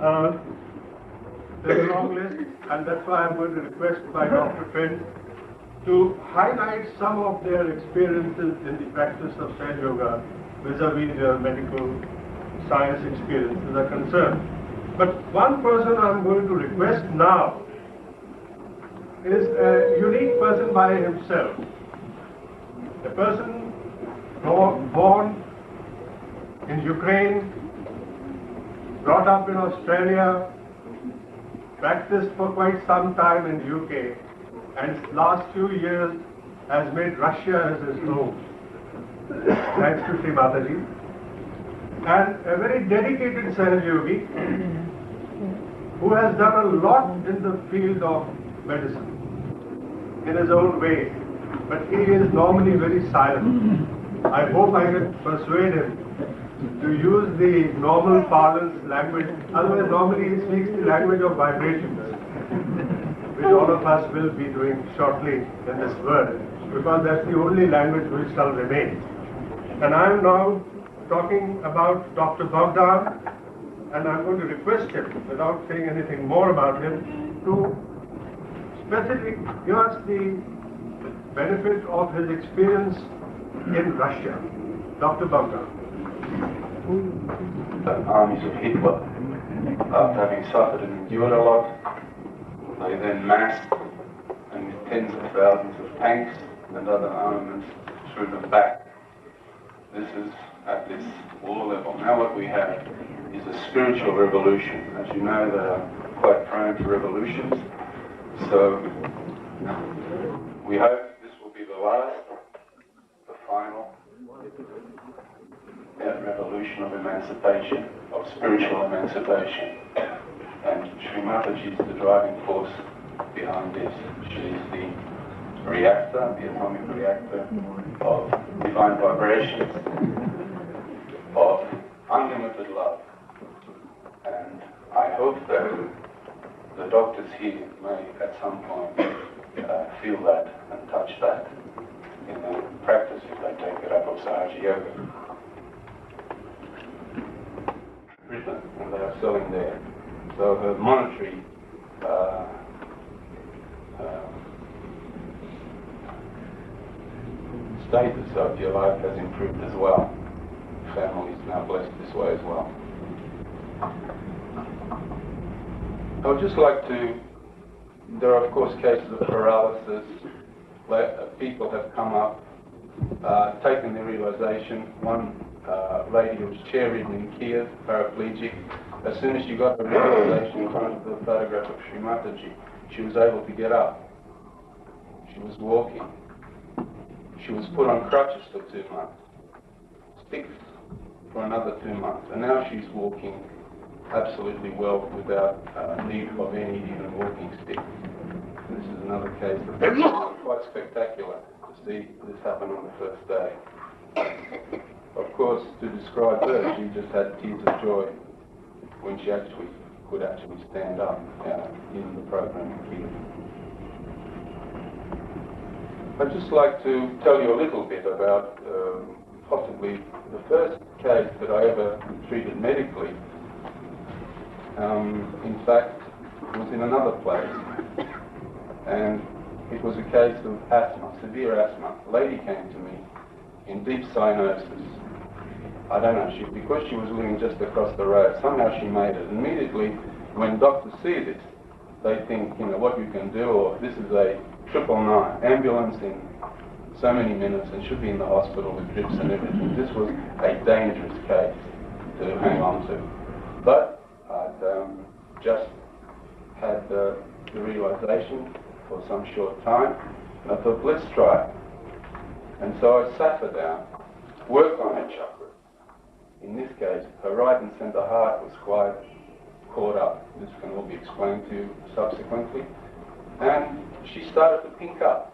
Uh, there's a long list, and that's why I'm going to request my Dr. friends to highlight some of their experiences in the practice of Sahaja Yoga vis-a-vis their medical science experiences are concerned. But one person I'm going to request now is a unique person by himself. A person born in Ukraine, brought up in Australia, practiced for quite some time in the UK, and last few years has made Russia as his home, thanks to Sri Mataji, and a very dedicated Sahaja Yogi who has done a lot in the field of medicine in his own way, but he is normally very silent. I hope I can persuade him to use the normal parlance language, otherwise normally he speaks the language of vibrations, which all of us will be doing shortly in this world, because that's the only language which shall remain. And I am now talking about Dr. Bogdan, and I'm going to request him, without saying anything more about him, to specifically give us the benefit of his experience in Russia. Dr. Bogdan. The armies of Hitler, after having suffered and endured a lot, they then massed and with tens of thousands of tanks and other armaments threw them back. This is at this war level. Now what we have is a spiritual revolution. As you know, they are quite prone to revolutions. So we hope this will be the last, the final revolution of emancipation, of spiritual emancipation. And Sri Mataji is the driving force behind this. She is the reactor, the atomic reactor of divine vibrations, of unlimited love. And I hope that the doctors here may at some point feel that and touch that in their practice if they take it up of Sahaja Yoga. Britain, and they are selling there. So her monetary status, so if you like, has improved as well. Family is now blessed this way as well. I would just like to, there are of course cases of paralysis. People have come up, taken the realization. One lady who was chair-ridden in Kiev, paraplegic, as soon as she got the realization in front of the photograph of Sri Mataji, she was able to get up. She was walking. She was put on crutches for 2 months, sticks for another 2 months, and now she's walking absolutely well without need of any even walking stick. This is another case that's quite spectacular to see this happen on the first day. Of course, to describe her, she just had tears of joy when she could actually stand up in the program here. I'd just like to tell you a little bit about possibly the first case that I ever treated medically. In fact, it was in another place, and it was a case of asthma, severe asthma. A lady came to me in deep cyanosis. I don't know, because she was living just across the road, somehow she made it. Immediately, when doctors see this, they think, what you can do, or this is a 999 ambulance in so many minutes and should be in the hospital with drips and everything. This was a dangerous case to hang on to. But I'd just had the realization for some short time, and I thought, let's try it. And so I sat her down, worked on her chakras. In this case, her right and center heart was quite caught up. This can all be explained to you subsequently. And she started to pink up.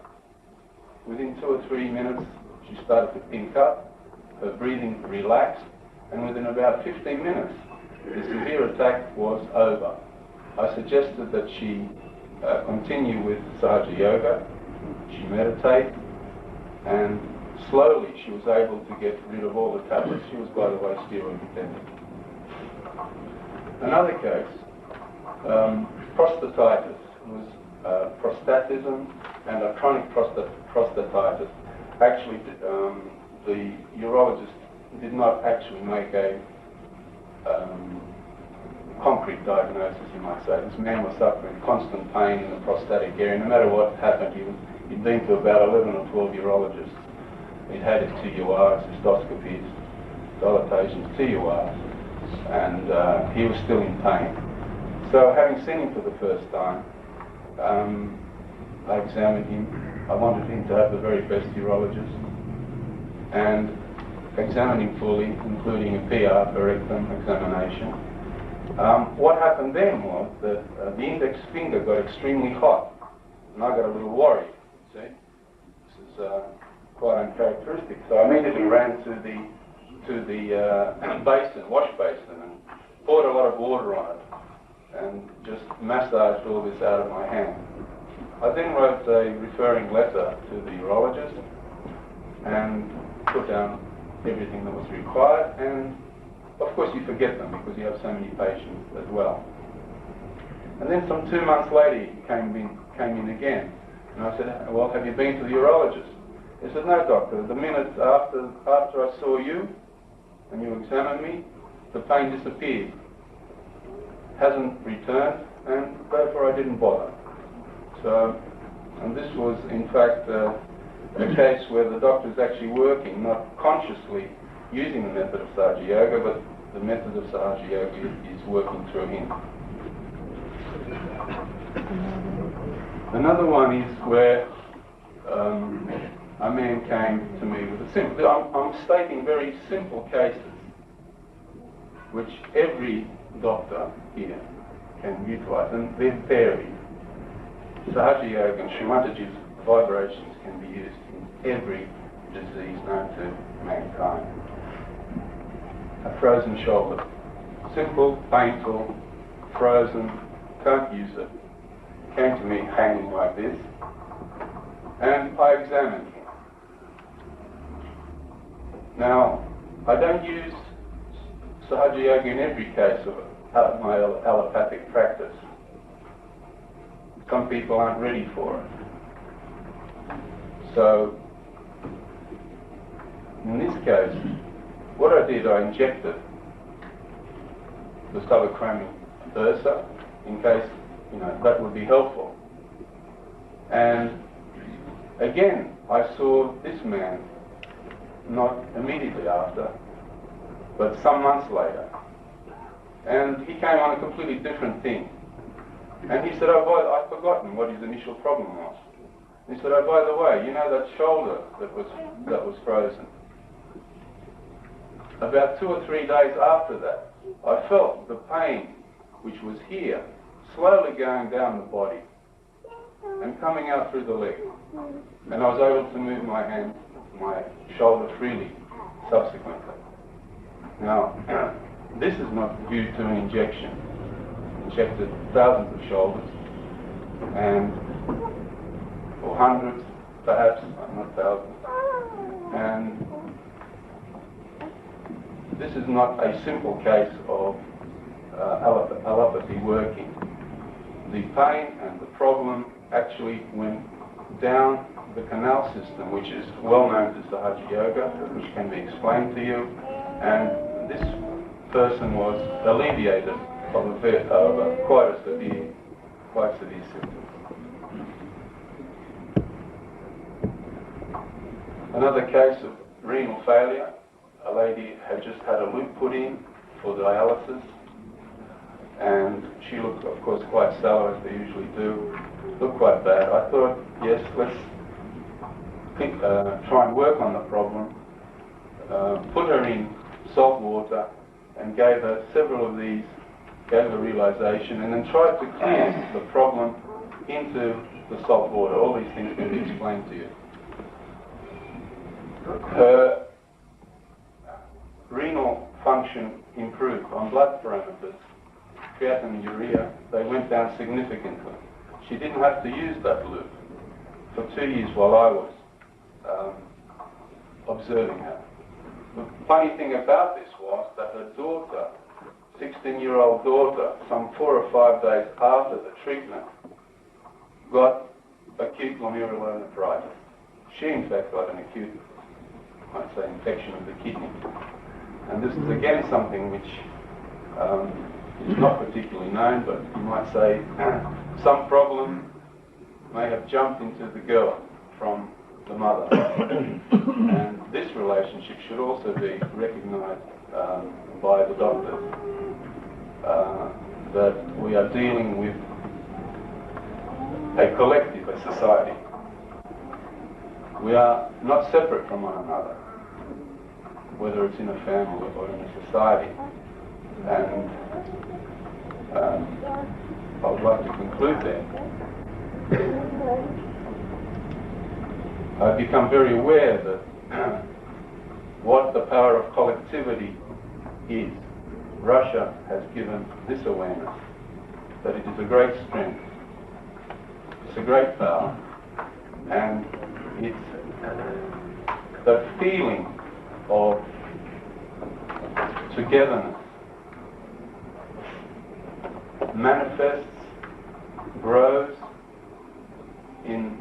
Within 2 or 3 minutes, she started to pink up. Her breathing relaxed, and within about 15 minutes, the severe attack was over. I suggested that she continue with Sahaja Yoga. She meditate, and slowly she was able to get rid of all the tablets. She was, by the way, steroid dependent. Another case, prostatitis, was prostatism and a chronic prostatitis. Actually, the urologist did not actually make a concrete diagnosis, you might say. This man was suffering constant pain in the prostatic area. No matter what happened, he'd been to about 11 or 12 urologists. He'd had his TURs, cystoscopies, dilatations, TURs, and he was still in pain. So having seen him for the first time, I examined him. I wanted him to have the very best urologist, and examined him fully, including a PR for rectum examination. What happened then was that the index finger got extremely hot, and I got a little worried. See, this is quite uncharacteristic. So I immediately ran to the wash basin, and poured a lot of water on it, and just massaged all this out of my hand. I then wrote a referring letter to the urologist and put down everything that was required, and of course you forget them because you have so many patients as well. And then some 2 months later he came in again, and I said, well, have you been to the urologist? He said, no, doctor, the minute after I saw you and you examined me, the pain disappeared. Hasn't returned, and therefore I didn't bother. So, and this was in fact a case where the doctor is actually working, not consciously using the method of Sahaja Yoga, but the method of Sahaja Yoga is working through him. Another one is where a man came to me with a simple, I'm stating very simple cases, which every doctor here can utilize, and they're varied. Sahaja Yoga and Shrimataji's vibrations can be used in every disease known to mankind. A frozen shoulder. Simple, painful, frozen, can't use it. Came to me hanging like this, and I examined him. Now, I don't use Sahaja Yoga in every case of my allopathic practice. Some people aren't ready for it. So, in this case, what I did, I injected the subacromial bursa in case, that would be helpful. And again, I saw this man, not immediately after, but some months later. And he came on a completely different thing. And he said, oh, boy, I've forgotten what his initial problem was. And he said, oh, by the way, that shoulder that was frozen. About 2 or 3 days after that, I felt the pain, which was here, slowly going down the body and coming out through the leg. And I was able to move my hand, my shoulder freely subsequently. Now, this is not due to an injection. Injected thousands of shoulders, or hundreds, perhaps, not thousands. And this is not a simple case of allopathy working. The pain and the problem actually went down the canal system, which is well known to Sahaja Yoga, which can be explained to you, and this person was alleviated of quite severe symptoms. Another case of renal failure. A lady had just had a loop put in for dialysis, and she looked, of course, quite sallow, as they usually do. Looked quite bad. I thought, yes, let's try and work on the problem. Put her in salt water and gave her several of these, gave her realization, and then tried to clear the problem into the salt water. All these things can be explained to you. Her renal function improved on blood parameters, creatinine and urea. They went down significantly. She didn't have to use that loop for 2 years while I was observing her. The funny thing about this was that her daughter 16-year-old daughter, some 4 or 5 days after the treatment, got acute glomerulonephritis. She, in fact, got an acute, I'd say, infection of the kidney. And this is again something which is not particularly known, but you might say some problem may have jumped into the girl from the mother. And this relationship should also be recognised by the doctors, that we are dealing with a collective, a society. We are not separate from one another, whether it's in a family or in a society. And I would like to conclude there. I've become very aware that what the power of collectivity is. Russia has given this awareness, that it is a great strength, it's a great power, and it's the feeling of togetherness manifests, grows in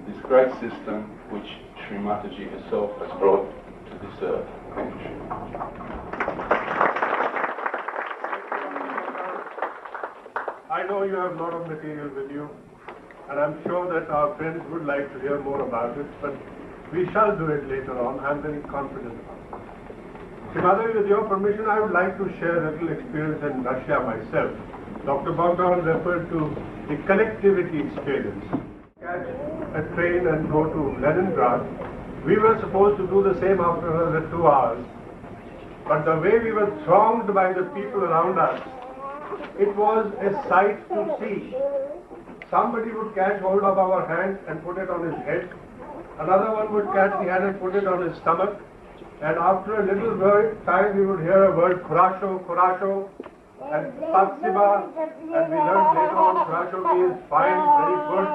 this great system which Sri Mataji herself has brought to this earth. Thank you. I know you have a lot of material with you, and I'm sure that our friends would like to hear more about it, but we shall do it later on. I'm very confident about it. Srimati, with your permission, I would like to share a little experience in Russia myself. Dr. Bogdan referred to the collectivity experience. Catch a train and go to Leningrad. We were supposed to do the same after another 2 hours, but the way we were thronged by the people around us, it was a sight to see. Somebody would catch hold of our hand and put it on his head. Another one would catch the hand and put it on his stomach. And after a little time, we would hear a word, Khorasho, Khorasho, and Spasiba. And we learned later on, Khorasho means fine, very good,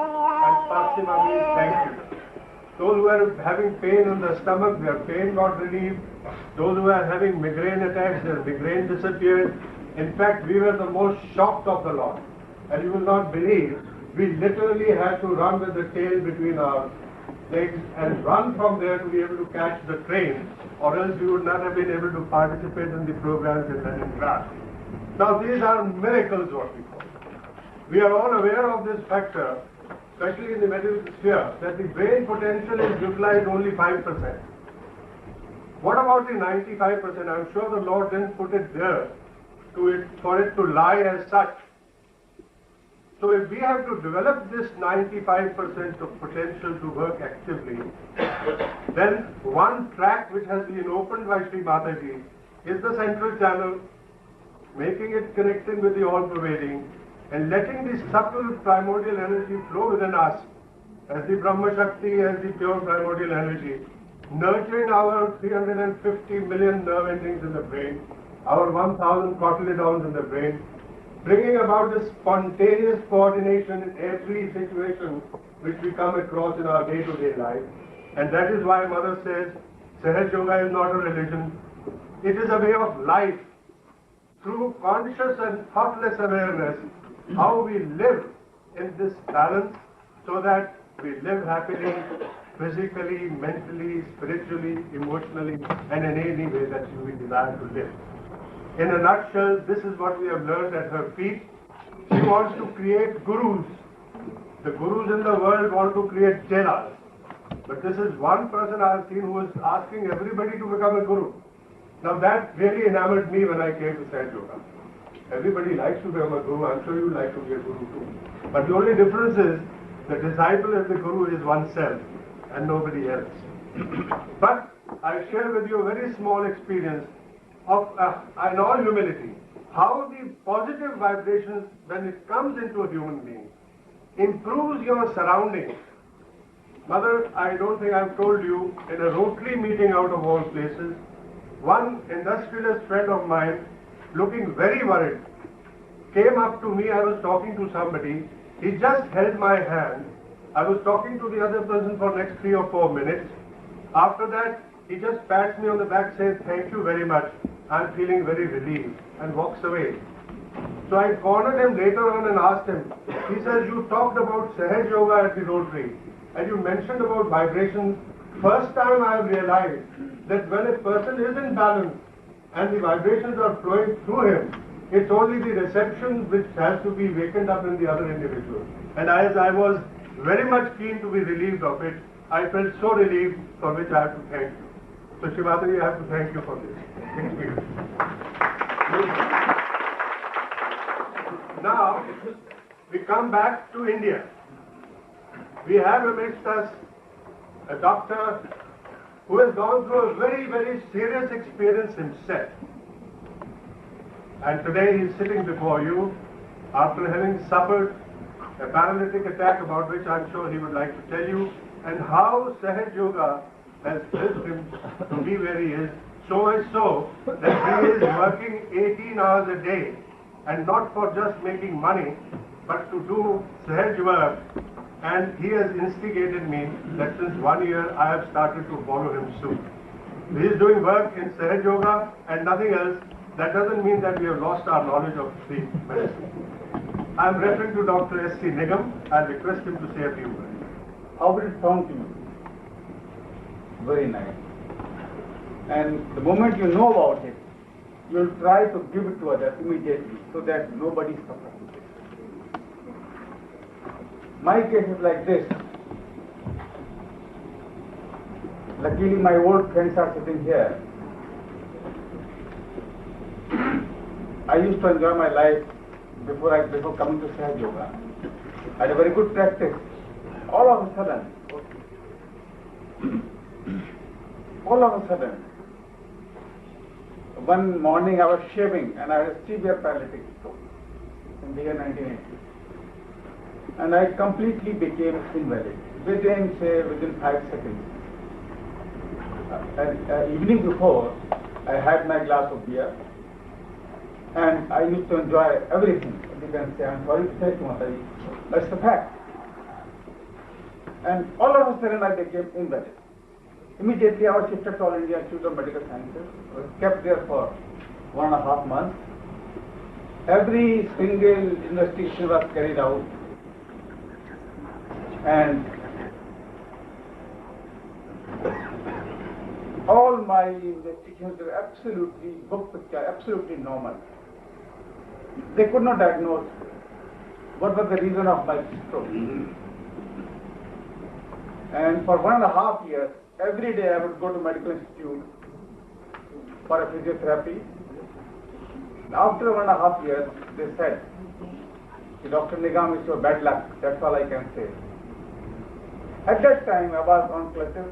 and Spasiba means thank you. Those who were having pain in the stomach, their pain got relieved. Those who were having migraine attacks, their migraine disappeared. In fact, we were the most shocked of the lot. And you will not believe, we literally had to run with the tail between our legs and run from there to be able to catch the train, or else we would not have been able to participate in the programs in Leningrad. Now these are miracles, what we call. We are all aware of this factor, especially in the medical sphere, that the brain potential is utilized only 5%. What about the 95%? I'm sure the Lord didn't put it there for it to lie as such. So if we have to develop this 95% of potential to work actively, then one track which has been opened by Sri Mataji is the central channel, making it connecting with the all-pervading and letting the subtle primordial energy flow within us as the Brahma Shakti, as the pure primordial energy, nurturing our 350 million nerve endings in the brain, our 1,000 cotyledons in the brain, bringing about this spontaneous coordination in every situation which we come across in our day-to-day life. And that is why Mother says, Sahaj Yoga is not a religion, it is a way of life. Through conscious and thoughtless awareness, how we live in this balance so that we live happily, physically, mentally, spiritually, emotionally, and in any way that we desire to live. In a nutshell, this is what we have learned at her feet. She wants to create gurus. The gurus in the world want to create chelas. But this is one person I have seen who is asking everybody to become a guru. Now that really enamored me when I came to Sahaj Yoga. Everybody likes to become a guru. I'm sure you like to be a guru too. But the only difference is the disciple of the guru is oneself and nobody else. But I share with you a very small experience of, in all humility, how the positive vibrations, when it comes into a human being, improves your surroundings. Mother, I don't think I've told you, in a Rotary meeting out of all places, one industrialist friend of mine, looking very worried, came up to me. I was talking to somebody. He just held my hand. I was talking to the other person for the next 3 or 4 minutes. After that, he just pats me on the back, says, "Thank you very much. I'm feeling very relieved, and walks away. So I cornered him later on and asked him, he says, you talked about Sahaj Yoga at the Rotary, and you mentioned about vibrations. First time I have realized that when a person is in balance and the vibrations are flowing through him, it's only the reception which has to be wakened up in the other individual. And as I was very much keen to be relieved of it, I felt so relieved, for which I have to thank you. So Shivatri, I have to thank you for this experience. Now, we come back to India. We have amidst us a doctor who has gone through a very, very serious experience himself. And today he is sitting before you after having suffered a paralytic attack, about which I'm sure he would like to tell you, and how Sahaj Yoga has helped him to be where he is, so much so that he is working 18 hours a day, and not for just making money, but to do Sahaj work. And he has instigated me that since 1 year I have started to follow him soon. He is doing work in Sahaj Yoga and nothing else. That doesn't mean that we have lost our knowledge of Sikh medicine. I am referring to Dr. S.C. Nigam. I'll request him to say a few words. How will it sound to you? Very nice. And the moment you know about it, you will try to give it to others immediately so that nobody suffers. My case is like this. Luckily, my old friends are sitting here. I used to enjoy my life before coming to Sahaj Yoga. I had a very good practice. All of a sudden, one morning I was shaving and I had a severe paralytic stroke in the year 1980. And I completely became invalid within 5 seconds. Evening before, I had my glass of beer and I used to enjoy everything. You can say, I'm sorry to say to Mataji, that's the fact. And all of a sudden I became invalid. Immediately I was shifted to All India Institute of Medical Sciences. I was kept there for 1.5 months. Every single investigation was carried out. And all my investigations were absolutely book picture, absolutely normal. They could not diagnose what was the reason of my stroke. And for 1.5 years, every day I would go to Medical Institute for a physiotherapy. After 1.5 years, they said, Dr. Nigam, it's your bad luck. That's all I can say. At that time, I was on clutches,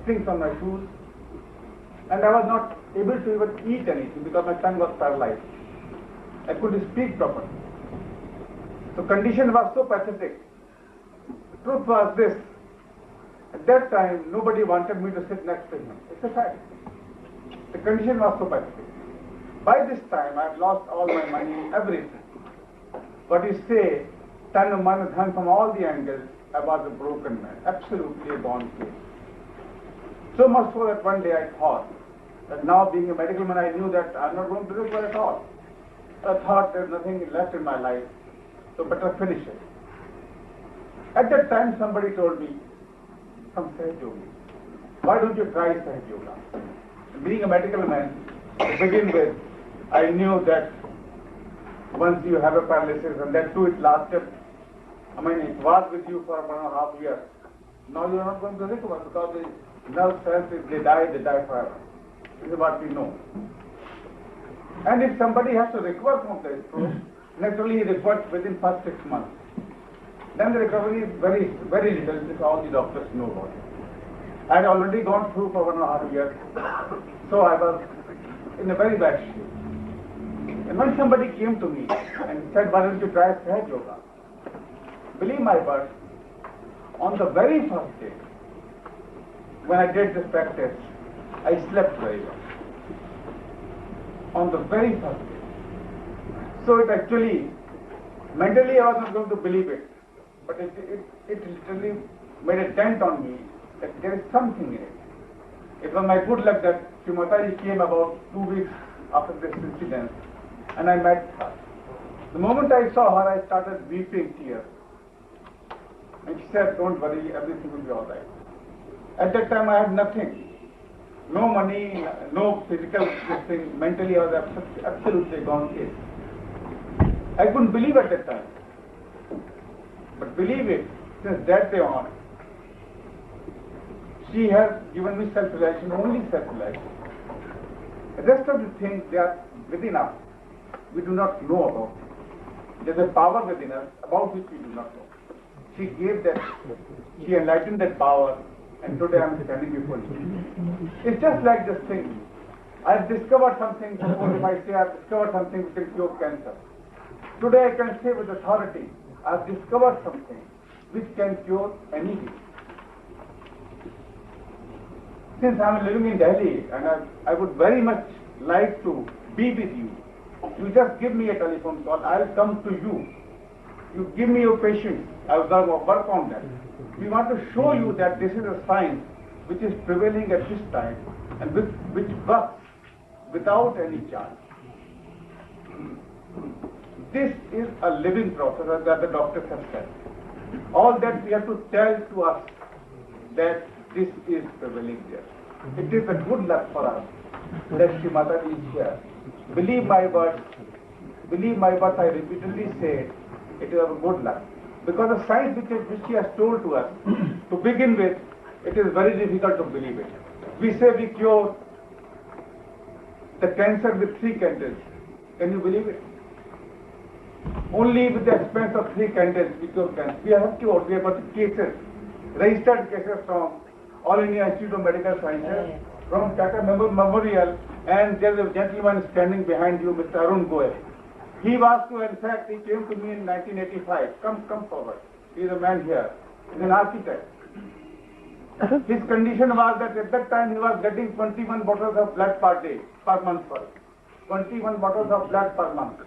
strings on my shoes, and I was not able to even eat anything because my tongue was paralyzed. I couldn't speak properly. So condition was so pathetic. Truth was this. At that time, nobody wanted me to sit next to him. It's a fact. The condition was so pathetic. By this time, I had lost all my money, everything. What you say, tan man dhan from all the angles, I was a broken man, absolutely a gone case. So much so that one day I thought that now being a medical man, I knew that I'm not going to recover at all. I thought there's nothing left in my life, so better finish it. At that time, somebody told me, some Sahaj Yoga, why don't you try Sahaj Yoga? Being a medical man, to begin with, I knew that once you have a paralysis, and that too it lasted, it was with you for 1.5 years. Now you are not going to recover because the nerve cells, if they die forever. This is what we know. And if somebody has to recover from the stroke, naturally he recovers within first 6 months. Then the recovery is very, very little, because all the doctors know about it. I had already gone through for 1.5 years, so I was in a very bad shape. And when somebody came to me and said, why don't you try Sahaj Yoga? Believe my words, on the very first day, when I did this practice, I slept very well. On the very first day. So it actually, mentally I was not going to believe it, but it literally made a dent on me that there is something in it. It was my good luck that Mataji came about 2 weeks after this incident, and I met her. The moment I saw her, I started weeping tears. And she said, "Don't worry, everything will be all right." At that time, I had nothing. No money, no physical thing. Mentally, I was absolutely gone case. I couldn't believe at that time. But believe it, since that day on, she has given me self-realization, only self-realization. The rest of the things, they are within us. We do not know about it. There is a power within us about which we do not know. She gave that, she enlightened that power, and today I am standing before you. It's just like this thing. I have discovered something, suppose if I say I have discovered something which can cure cancer. Today I can say with authority, I have discovered something which can cure any disease. Since I am living in Delhi, and I would very much like to be with you, you just give me a telephone call, I will come to you. You give me your patience, I will work on that. We want to show you that this is a science which is prevailing at this time and which works without any charge. This is a living process, as the doctors have said. All that we have to tell to us that this is prevailing there. It is a good luck for us that Shri Mataji is here. Believe my words, I repeatedly say, it is a good luck. Because the science which she has told to us, to begin with, it is very difficult to believe it. We say we cure the cancer with 3 candles. Can you believe it? Only with the expense of 3 candles we cure cancer. We have cured, we have got cases, registered cases from All India Institute of Medical Sciences, from Tata Memorial, and there is a gentleman standing behind you, Mr. Arun Goel. He was to, in fact, he came to me in 1985. Come forward. He is a man here. He is an architect. His condition was that at that time he was getting 21 bottles of blood per day, per month, 21 bottles of blood per month.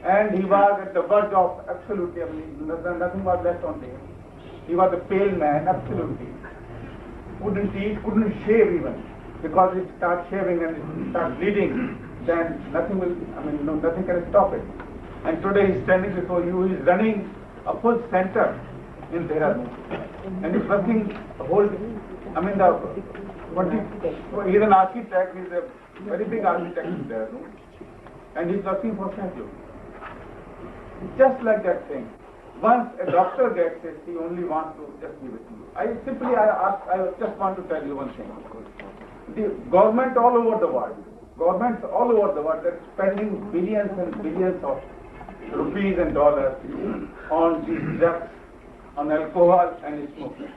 And he was at the verge of absolutely, nothing was left on him. He was a pale man, absolutely. Couldn't eat, couldn't shave even. Because it starts shaving and it starts bleeding, then nothing will, nothing can stop it. And today he's standing before you, he's running a full center in Dehradun. And he's working a whole, he's an architect, he's a very big architect in Dehradun. And he's working for St. It's just like that thing. Once a doctor gets it, he only wants to just give it to you. I just want to tell you one thing. The government all over the world, governments all over the world, are spending billions and billions of rupees and dollars on these drugs, on alcohol and smoking.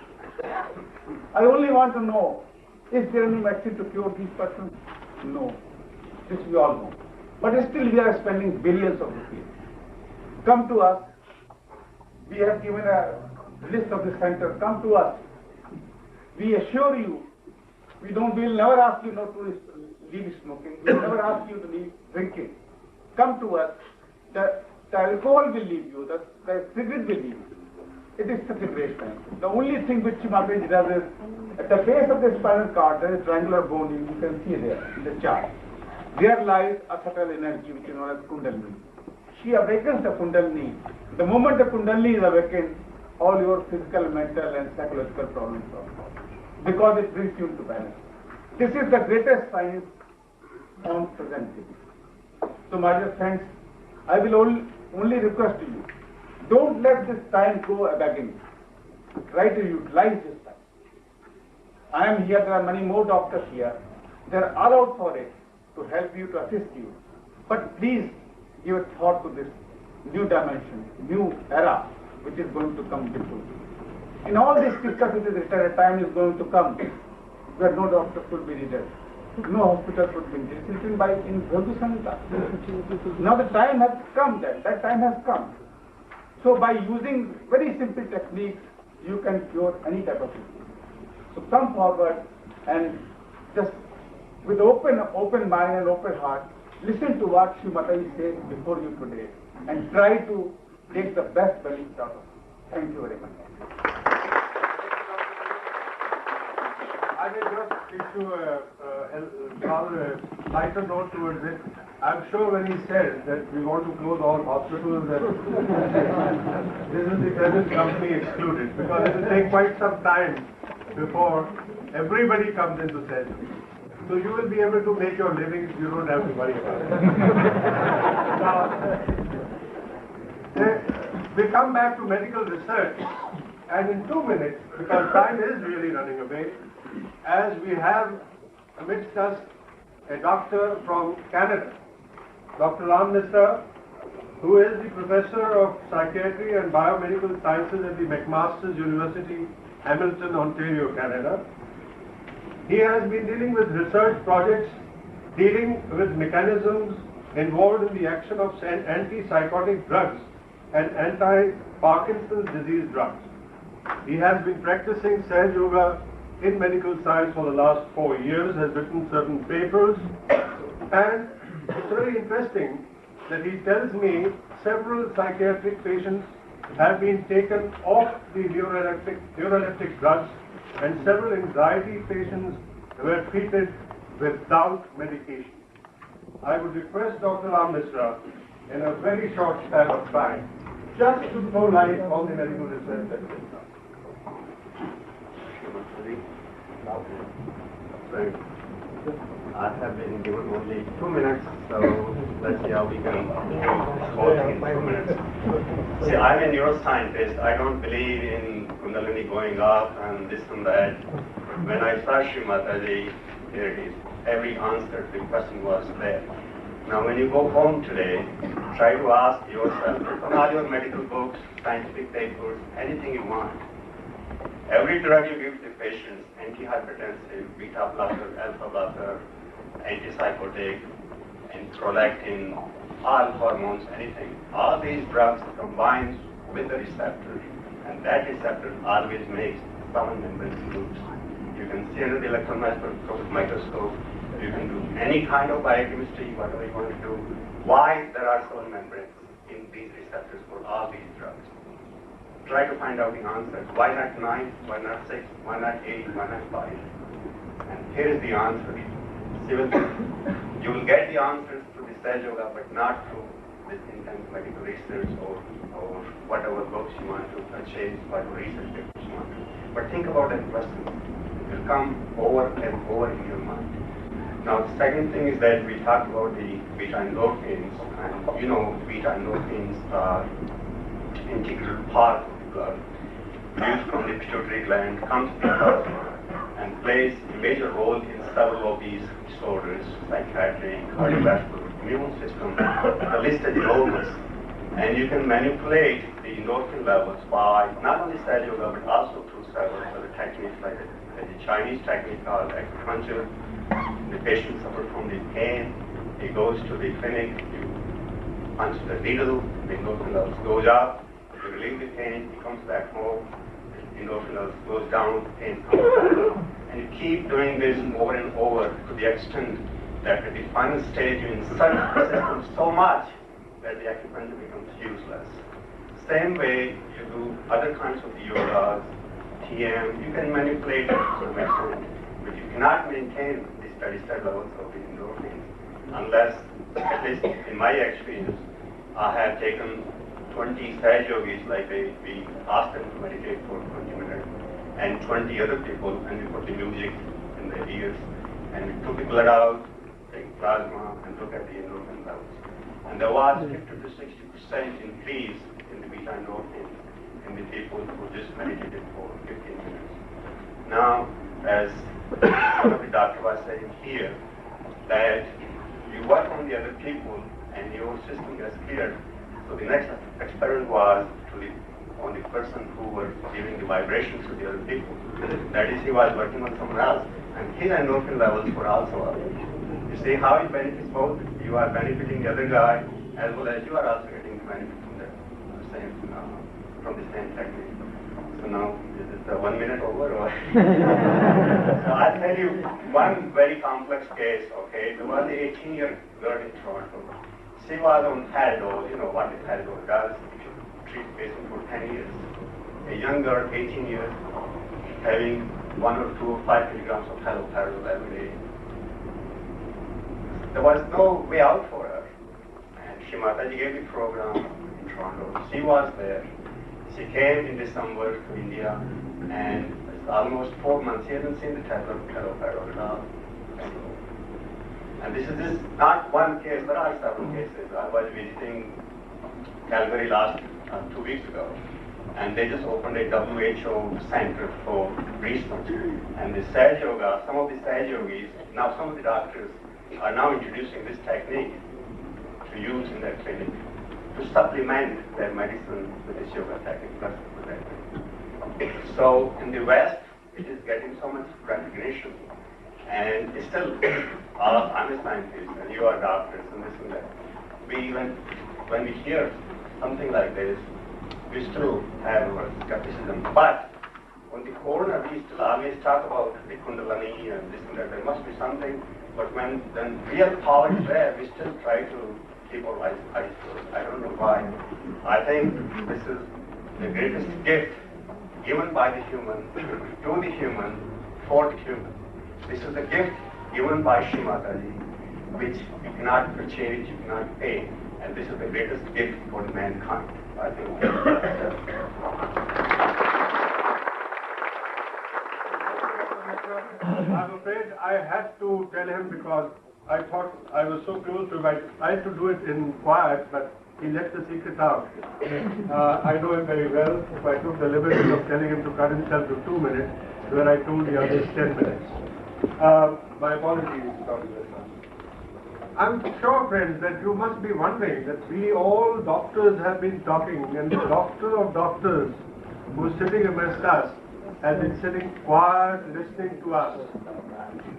I only want to know, is there any medicine to cure these persons? No. This we all know. But still we are spending billions of rupees. Come to us. We have given a list of the centers. Come to us. We assure you, we will never ask you not to leave smoking. We will never ask you to leave drinking. Come to us. The alcohol will leave you. The cigarette will leave you. It is such a great thing. The only thing which Mataji does is, at the base of the spinal cord, there is a triangular bone, you can see there in the chart. There lies a subtle energy which is known as Kundalini. She awakens the Kundalini. The moment the Kundalini is awakened, all your physical, mental and psychological problems are solved. Because it brings you into balance. This is the greatest science on present day. So my dear friends, I will only request you, don't let this time go a begging. Try to utilize this time. I am here, there are many more doctors here. They are all out for it, to help you, to assist you. But please give a thought to this new dimension, new era, which is going to come before you. In all this picture which is written, a time is going to come where no doctor could be needed, no hospital could be needed. It is written in Bhagavad Gita. Now the time has come then, that time has come. So by using very simple techniques, you can cure any type of disease. So come forward and just with open mind and open heart, listen to what Shri Mataji says before you today and try to take the best benefit out of it. Thank you very much. I may just issue a rather lighter note towards it. I'm sure when he says that we want to close all hospitals, that this is the present company excluded, because it will take quite some time before everybody comes into St. So you will be able to make your living, you don't have to worry about it. Now, we come back to medical research, and in 2 minutes, because time is really running away, as we have amidst us a doctor from Canada, Dr. Ram Misra, who is the professor of psychiatry and biomedical sciences at the McMaster's University, Hamilton, Ontario, Canada. He has been dealing with research projects dealing with mechanisms involved in the action of antipsychotic drugs and anti-Parkinson's disease drugs. He has been practicing Sahaj Yoga in medical science for the last 4 years, has written certain papers, and it's very interesting that he tells me several psychiatric patients have been taken off the neuroleptic drugs, and several anxiety patients were treated without medication. I would request Dr. Ram Misra, in a very short span of time, just to throw light on the medical research that is done. I have been given only 2 minutes, so let's see how we can hold in 2 minutes. See, I'm a neuroscientist. I don't believe in Kundalini going up and this and that. When I started Mataji, here it is. Every answer to the question was there. Now, when you go home today, try to ask yourself from all your medical books, scientific papers, anything you want. Every drug you give to patients, antihypertensive, beta blocker, alpha blocker, antipsychotic, and prolactin, all hormones, anything. All these drugs combine with the receptor, and that receptor always makes common membrane groups. You can see under the electron microscope. You can do any kind of biochemistry, whatever you want to do. Why there are so many membranes in these receptors for all these drugs? Try to find out the answers. Why not 9? Why not 6? Why not 8? Why not 5? And here is the answer. You will get the answers through the Sahaj Yoga, but not through this intense medical research or whatever books you want to purchase, whatever research papers you want to. But think about that question. It will come over and over in your mind. Now, the second thing is that we talked about the beta endorphins, and you know, beta endorphins are integral part of the blood, used from the pituitary gland, comes to the blood, and plays a major role in several of these disorders, psychiatry, cardiovascular, immune system. The list is enormous, and you can manipulate the endorphin levels by not only Sahaj Yoga, but also through several other techniques like the Chinese technique called acupuncture. The patient suffers from the pain, he goes to the clinic, you punch the needle, the endorphin levels goes up, you relieve the pain, he comes back home, the endorphin levels goes down, the pain comes back. And you keep doing this over and over to the extent that at the final stage you insult the system so much that the acupuncture becomes useless. Same way you do other kinds of yogas, TM, you can manipulate it to some extent, but you cannot maintain the steady state levels of the endorphins unless, at least in my experience, I have taken 20 Sahaj yogis, like we ask them to meditate for 20 minutes, and 20 other people, and we put the music in their ears, and we took the blood out, take plasma, and look at the endorphin levels. And there was 50 to 60% increase in the beta endorphins in the people who just meditated for 15 minutes. Now, as one of the doctor was saying here, that you work on the other people and your system gets cleared. So the next experiment was on the person who was giving the vibrations to the other people. That is, he was working on someone else, and his endorphin levels were also up. You see how it benefits both? You are benefiting the other guy, as well as you are also getting the benefit from the same technique. So now, is it 1 minute over? Or? So I'll tell you one very complex case, okay? There was an 18-year girl in Toronto. She was on Thalidomide. You know what the Thalidomide does? It should treat patient for 10 years. A young girl, 18 years, having 1 or 2 or 5 kilograms of haloperidol every day. There was no way out for her. And Shri Mataji gave the program in Toronto. She was there. She came in December to India, and it's almost 4 months. She hasn't seen the tablet of haloperidol at all. And this is just not one case, there are several cases. I was visiting Calgary last 2 weeks ago, and they just opened a WHO center for research. And the Saj Yoga, some of the Saj Yogis, now some of the doctors are now introducing this technique to use in their clinic to supplement their medicine with this yoga technique. That's the technique. So in the West, it is getting so much recognition. And it's still, I'm a scientist and you are doctors and this and that. When we hear something like this, we still have our skepticism. But on the corner, we still always talk about the Kundalini and this and that. There must be something. But when real power is there, we still try to keep our eyes closed. I don't know why. I think this is the greatest gift given by the human, to the human, for the human. This is a gift given by Shri Mataji, which you cannot purchase, you cannot pay. And this is the greatest gift for mankind, I think. I'm afraid I had to tell him because I thought I was so close to him. I had to do it in quiet, but he let the secret out. I know him very well. If I took the liberty of telling him to cut himself to 2 minutes, where I told the others 10 minutes. My apologies, Dr. Desai. I'm sure, friends, that you must be wondering that we all doctors have been talking, and the doctor of doctors who's sitting amongst us has been sitting quiet, listening to us.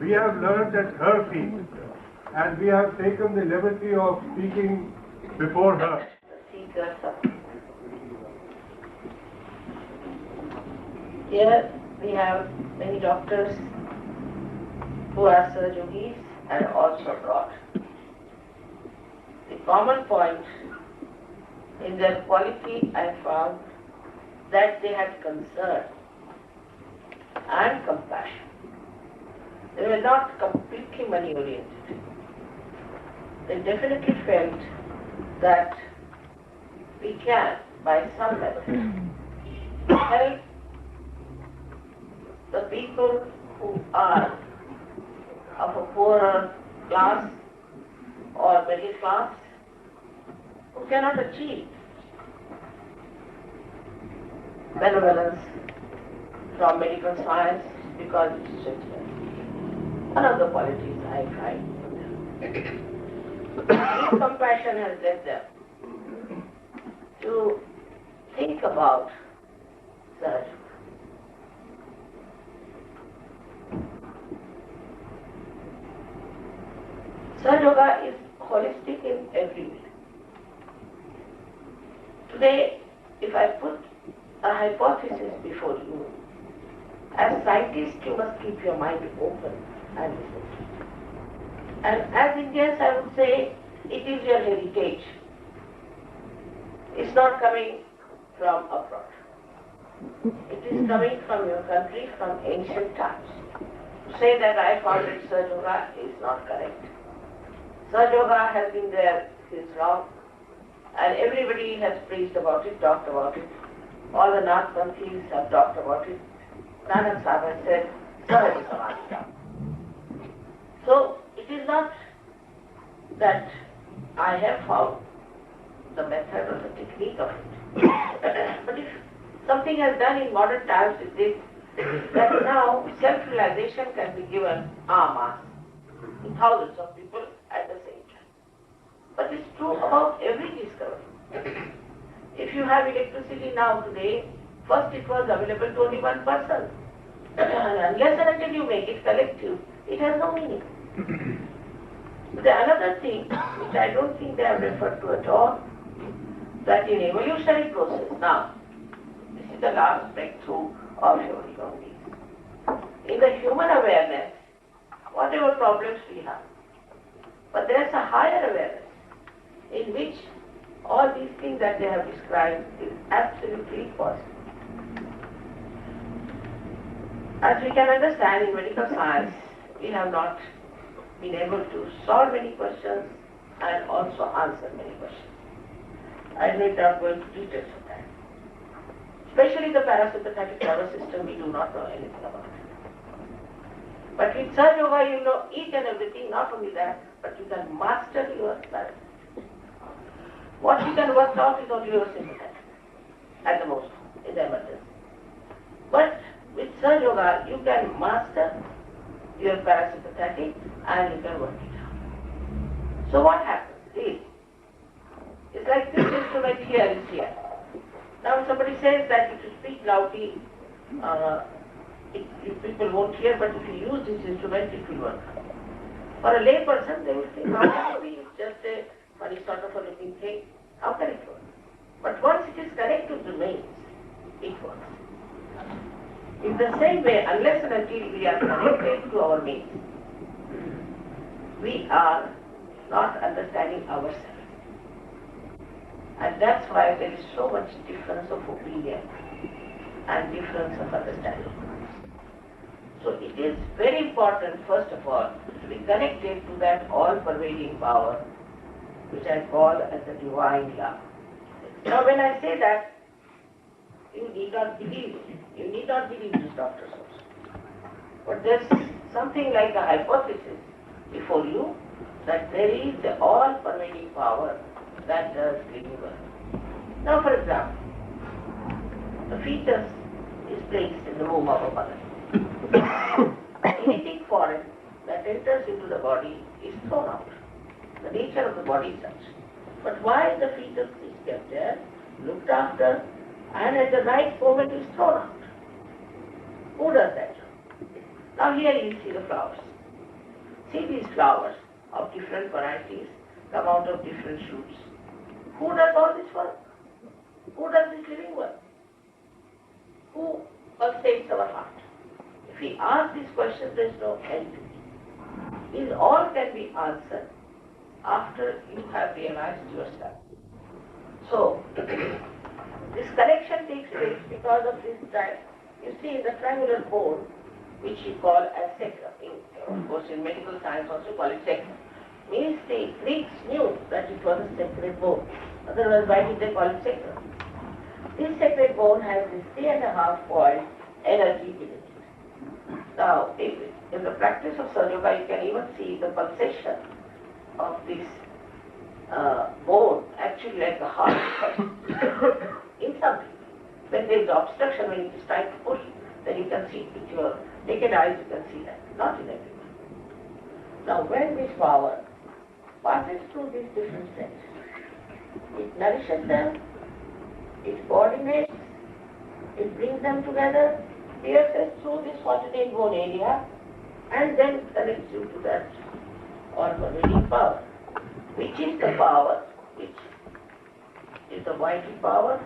We have learned at her feet, and we have taken the liberty of speaking before her. Here we have many doctors who are Saj Yogis and also abroad. The common point in their quality I found that they had concern and compassion. They were not completely money oriented. They definitely felt that we can, by some method, help the people who are of a poorer class or middle class, who cannot achieve benevolence from medical science because it is different. One of the qualities I find. This compassion has led them to think about such. Saj Yoga is holistic in every way. Today, if I put a hypothesis before you, as scientists you must keep your mind open and listen. And as Indians I would say, it is your heritage. It's not coming from abroad. It is coming from your country, from ancient times. To say that I founded Saj Yoga is not correct. Saj Yoga has been there since long, and everybody has preached about it, talked about it. All the Nathpanthis have talked about it. Nanak Sahib has said, Sahaj Samadhi. So, it is not that I have found the method or the technique of it. But if something has done in modern times with this, that now self-realization can be given en masse to thousands of people at the same time. But it's true about every discovery. If you have electricity now today, first it was available to only one person. Unless and until you make it collective, it has no meaning. The another thing, which I don't think they have referred to at all, that in evolutionary process now, this is the last breakthrough of human beings. In the human awareness, whatever problems we have, but there is a higher awareness in which all these things that they have described is absolutely possible. As we can understand in medical science, we have not been able to solve many questions and also answer many questions. I need not go into details of that. Especially the parasympathetic nervous system, we do not know anything about it. But with Sahaja Yoga, you know each and everything, not only that, but you can master your parasympathetic. What you can work out is only your sympathetic, at the most, in the emergency. But with Sahaja Yoga, you can master your parasympathetic and you can work it out. So what happens is, it's like this instrument here is here. Now somebody says that if you speak loudly, people won't hear, but if you use this instrument, it will work. For a lay person, they will think, how can it be? It's just a funny sort of a looking thing. How can it work? But once it is connected to the mains, it works. In the same way, unless and until we are connected to our mains, we are not understanding ourselves. And that's why there is so much difference of opinion and difference of understanding. So it is very important, first of all, to be connected to that all-pervading power, which I call as the divine love. Now when I say that, you need not believe it. You need not believe these doctors also. But there's something like a hypothesis before you that there is the all-pervading power that does really work. Now for example, the fetus is placed in the womb of a mother. Anything foreign that enters into the body is thrown out. The nature of the body is such. But why the fetus is kept there, looked after, and at the right moment is thrown out? Who does that? Now here you see the flowers. See these flowers of different varieties come out of different shoots. Who does all this work? Who does this living work? Who pulsates our heart? If we ask these questions, there is no end to it. These all can be answered after you have realized yourself. So, this connection takes place because of this type. You see the triangular bone, which we call as sacrum. Of course, in medical science also call it sacrum. Means the Greeks knew that it was a sacred bone. Otherwise, why did they call it sacrum? This sacred bone has this 3.5-point energy in it. Now, in the practice of Sahaja Yoga, you can even see the pulsation of this bone, actually like a heart. In some people, when there is obstruction, when it is trying to push, then you can see with your naked eyes, you can see that. Not in everyone. Now, when this power passes through these different cells, it nourishes them, it coordinates, it brings them together, pierces through this alternate bone area, and then connects you to that all-pervading power, which is the power, which is the vital power.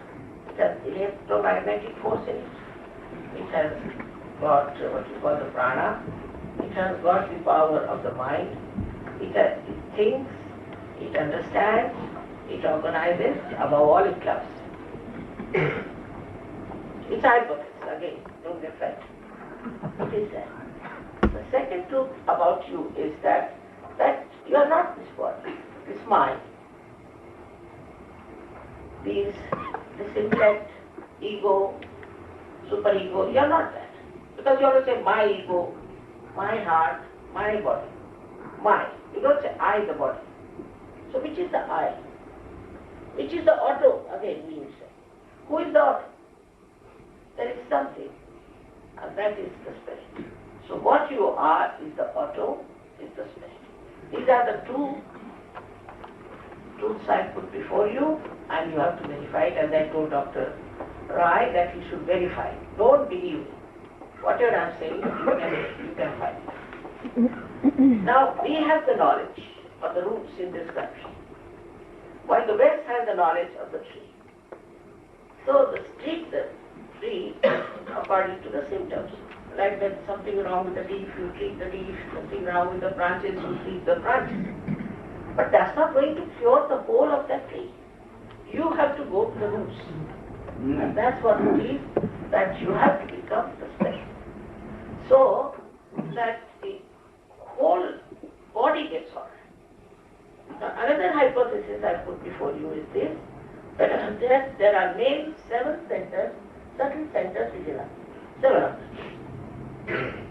It has electromagnetic force in it. It has got what you call the prana. It has got the power of the mind. It thinks, it understands, it organizes, above all it loves. It's hypothesis, again, don't get frightened. What is that? The second truth about you is that you are not this body, this mind. This intellect, ego, superego, you are not that. Because you always say my ego, my heart, my body. My. You don't say I, the body. So which is the I? Which is the auto? Again, we say. Who is the auto? There is something, and that is the spirit. So what you are is the auto, is the spirit. These are the two truths I put before you, and you have to verify it, and I told Dr. Rai that he should verify. Don't believe me. Whatever I am saying, you can find it. Now, we have the knowledge of the roots in this country, while the West has the knowledge of the tree. So, treat the tree according to the symptoms. Like there's something wrong with the leaf, you treat the leaf, something wrong with the branches, you treat the branches. But that's not going to cure the whole of that tree. You have to go to the roots. And that's what it is, that you have to become the spirit. so that the whole body gets hot. Now, another hypothesis I put before you is this, that there are named 7 centers, certain centers within us, 7 of them.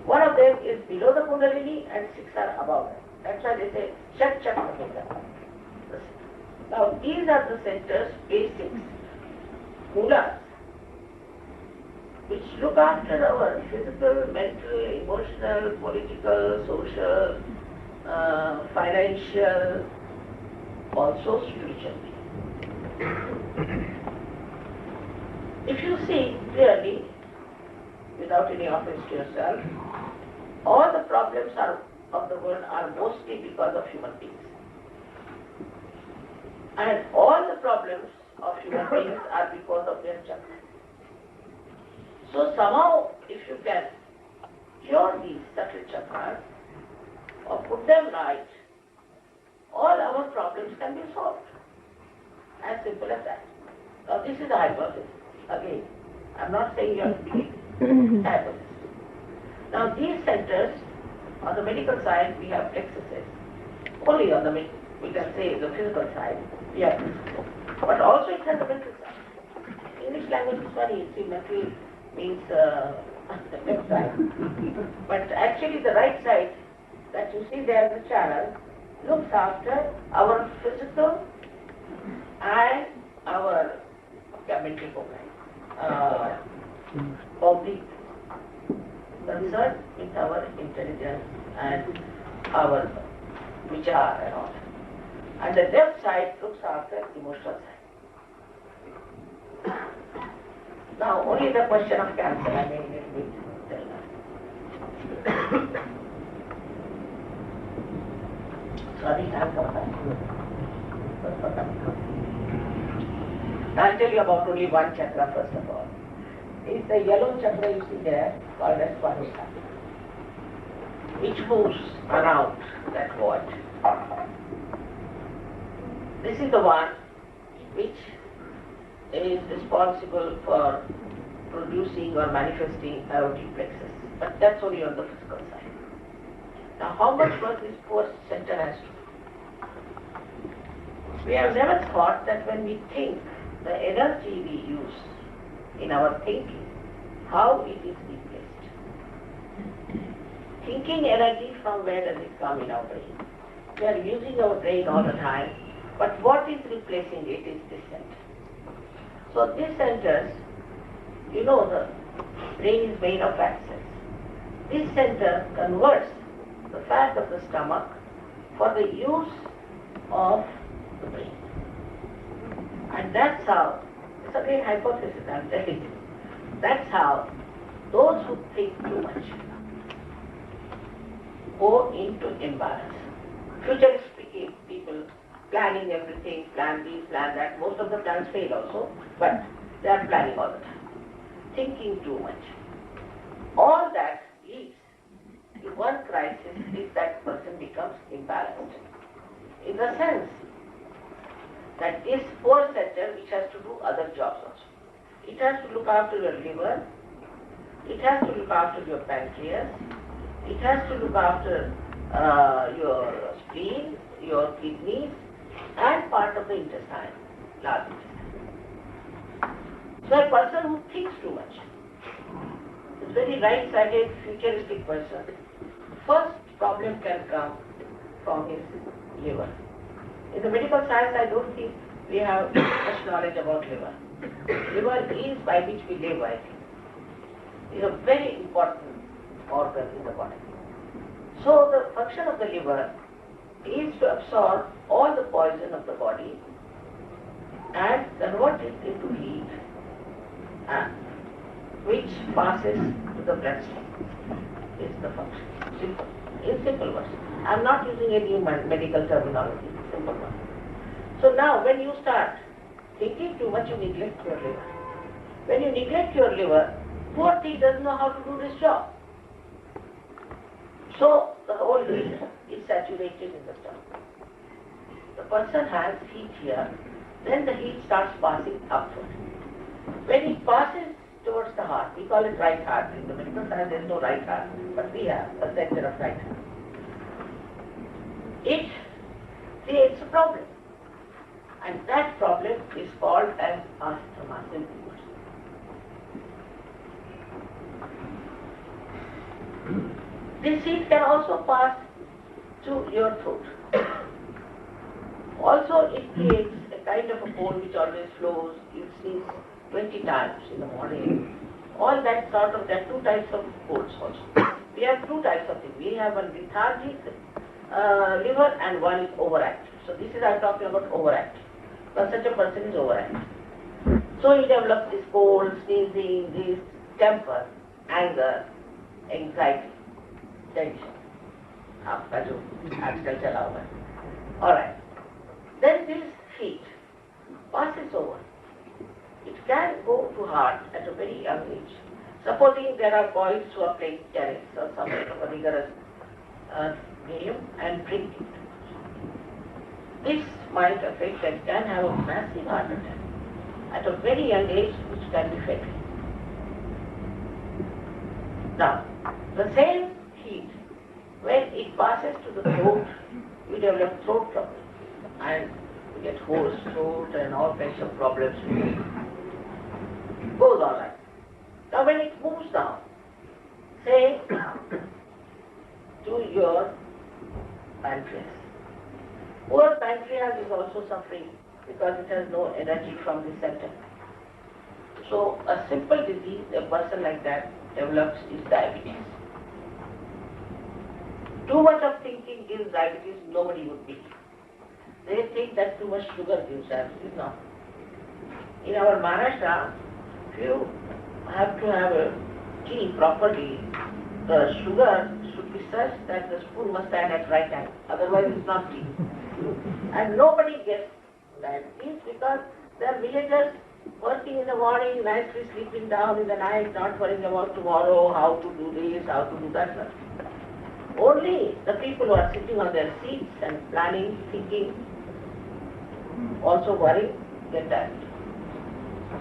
One of them is below the Kundalini and 6 are above it. That's why they say Chak Chak Kundalini. Now these are the centers, basics, mulas, which look after our physical, mental, emotional, political, social, financial, also spiritual. If you see clearly, without any offense to yourself, all the problems of the world are mostly because of human beings. And all the problems of human beings are because of their chakra. So somehow, if you can cure these subtle chakras or put them right, all our problems can be solved. As simple as that. Now this is a hypothesis. Again, I'm not saying you have to believe it. Hypothesis. Now these centers, on the medical side, we have plexuses. Only on the, we can say, the physical side, we have plexuses. But also it has a mental side. English language is funny, you see, mental means the left side. But actually the right side, that you see there, the channel, looks after our physical and our mental program. Of the concern with our intelligence and our vichar and all. And the left side looks after emotional side. Now only the question of cancer I made a little bit tell us. Sorry, I'll come back. I'll tell you about only one chakra first of all. It's the yellow chakra you see there, called as Swadhisthana, which moves around that void. This is the one which is responsible for producing or manifesting aortic plexus, but that's only on the physical side. Now how much work this poor center has to do? We have never thought that when we think, the energy we use in our thinking, how it is replaced. Thinking energy, from where does it come in our brain? We are using our brain all the time, but what is replacing it is this center. So these centers, you know, the brain is made of fat cells. This center converts the fat of the stomach for the use of the brain. And that's how, it's a great hypothesis I'm telling you, that's how those who think too much go into imbalance. Futuristic people planning everything, plan this, plan that, most of the plans fail also, but they are planning all the time, thinking too much. All that leads to one crisis if that person becomes imbalanced. In the sense that this poor center which has to do other jobs also. It has to look after your liver, it has to look after your pancreas, it has to look after your spleen, your kidneys, and part of the intestine, large intestine. So a person who thinks too much, is very right-sided, futuristic person, first problem can come from his liver. In the medical science, I don't think we have much knowledge about liver. Liver is by which we live, I think. It's a very important organ in the body. So the function of the liver is to absorb all the poison of the body and convert it into heat, which passes to the bloodstream. Is the function. Simple. In simple words. I'm not using any medical terminology. Simple one. So now when you start thinking too much, you neglect your liver. When you neglect your liver, poor thing doesn't know how to do this job. So the whole heat is saturated in the stomach. The person has heat here, then the heat starts passing upward. When it passes towards the heart, which call it right heart. In the medical science there is no right heart, but we have a center of right heart. It creates a problem. And that problem is called as asthma, simply put. This heat can also pass to your throat. Also, it creates a kind of a cold which always flows. You sneeze 20 times in the morning. All that sort of, there are two types of colds also. We have two types of things. We have one lethargic liver and one is overactive. So this is, I'm talking about overactive. But such a person is overactive. So he develops this cold, sneezing, this temper, anger, anxiety, tension. आपका जो आजकल चला हुआ है. All right. Then this heat passes over. It can go to heart at a very young age. Supposing there are boys who are playing tennis or some sort of a rigorous game and drinking. This might affect and can have a massive heart attack at a very young age, which can be fatal. Now, the same heat, when it passes to the throat, you develop throat trouble and you get hoarse throat and all kinds of problems. Goes on like. Now when it moves down, say to your pancreas. Poor pancreas is also suffering because it has no energy from the center. So a simple disease a person like that develops is diabetes. Too much of thinking gives diabetes, nobody would believe. They think that too much sugar gives diabetes. No. In our Maharashtra, if you have to have a tea properly, the sugar should be such that the spoon must stand at right angle. Otherwise it's not tea. And nobody gets diabetes because they are villagers working in the morning, nicely sleeping down in the night, not worrying about tomorrow, how to do this, how to do that. Only the people who are sitting on their seats and planning, thinking, also worrying, get diabetes.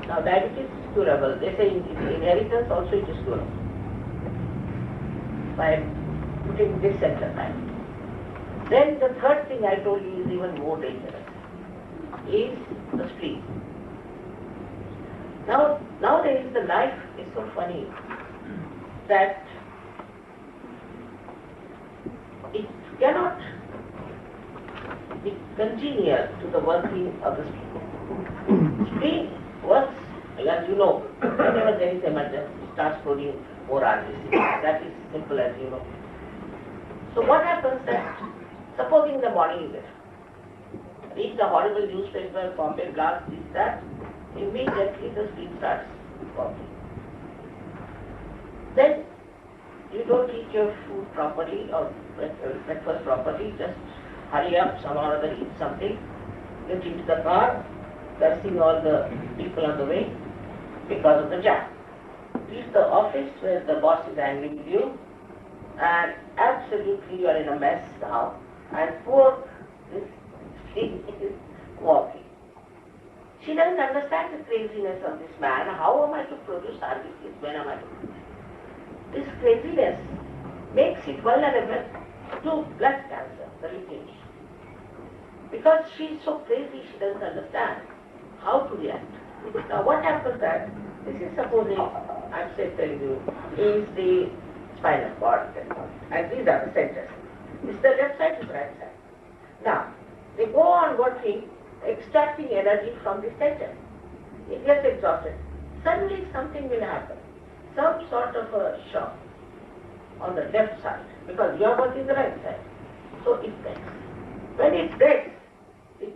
Now diabetes is curable. They say in inheritance also it is curable by putting this center diabetes. Then the third thing I told you is even more dangerous, is the spleen. Now, nowadays the life is so funny that it cannot be congenial to the working of the spleen. Spleen works, as you know, whenever there is emergency, it starts producing more RBC. That is simple as you know. So what happens that, supposing the morning is there, read the horrible newspaper, Bombay blast, this, that, immediately the spleen starts working. Then you don't eat your food properly or breakfast properly, just hurry up, somehow or other eat something, get into the car, cursing all the people on the way because of the jam. Reach the office where the boss is angry with you and absolutely you are in a mess now and poor this thing is walking. She doesn't understand the craziness of this man. How am I to produce RBCs? When am I to produce? This craziness makes it vulnerable to blood cancer, the leukemia. Because she is so crazy, she doesn't understand how to react. Now what happens that, this is supposing, I'm telling you, is the spinal cord and these are the centers. It's the left side and right side. Now, they go on working, extracting energy from the center. It gets exhausted. Suddenly something will happen. Some sort of a shock on the left side because you are working the right side. So it breaks. When it breaks, the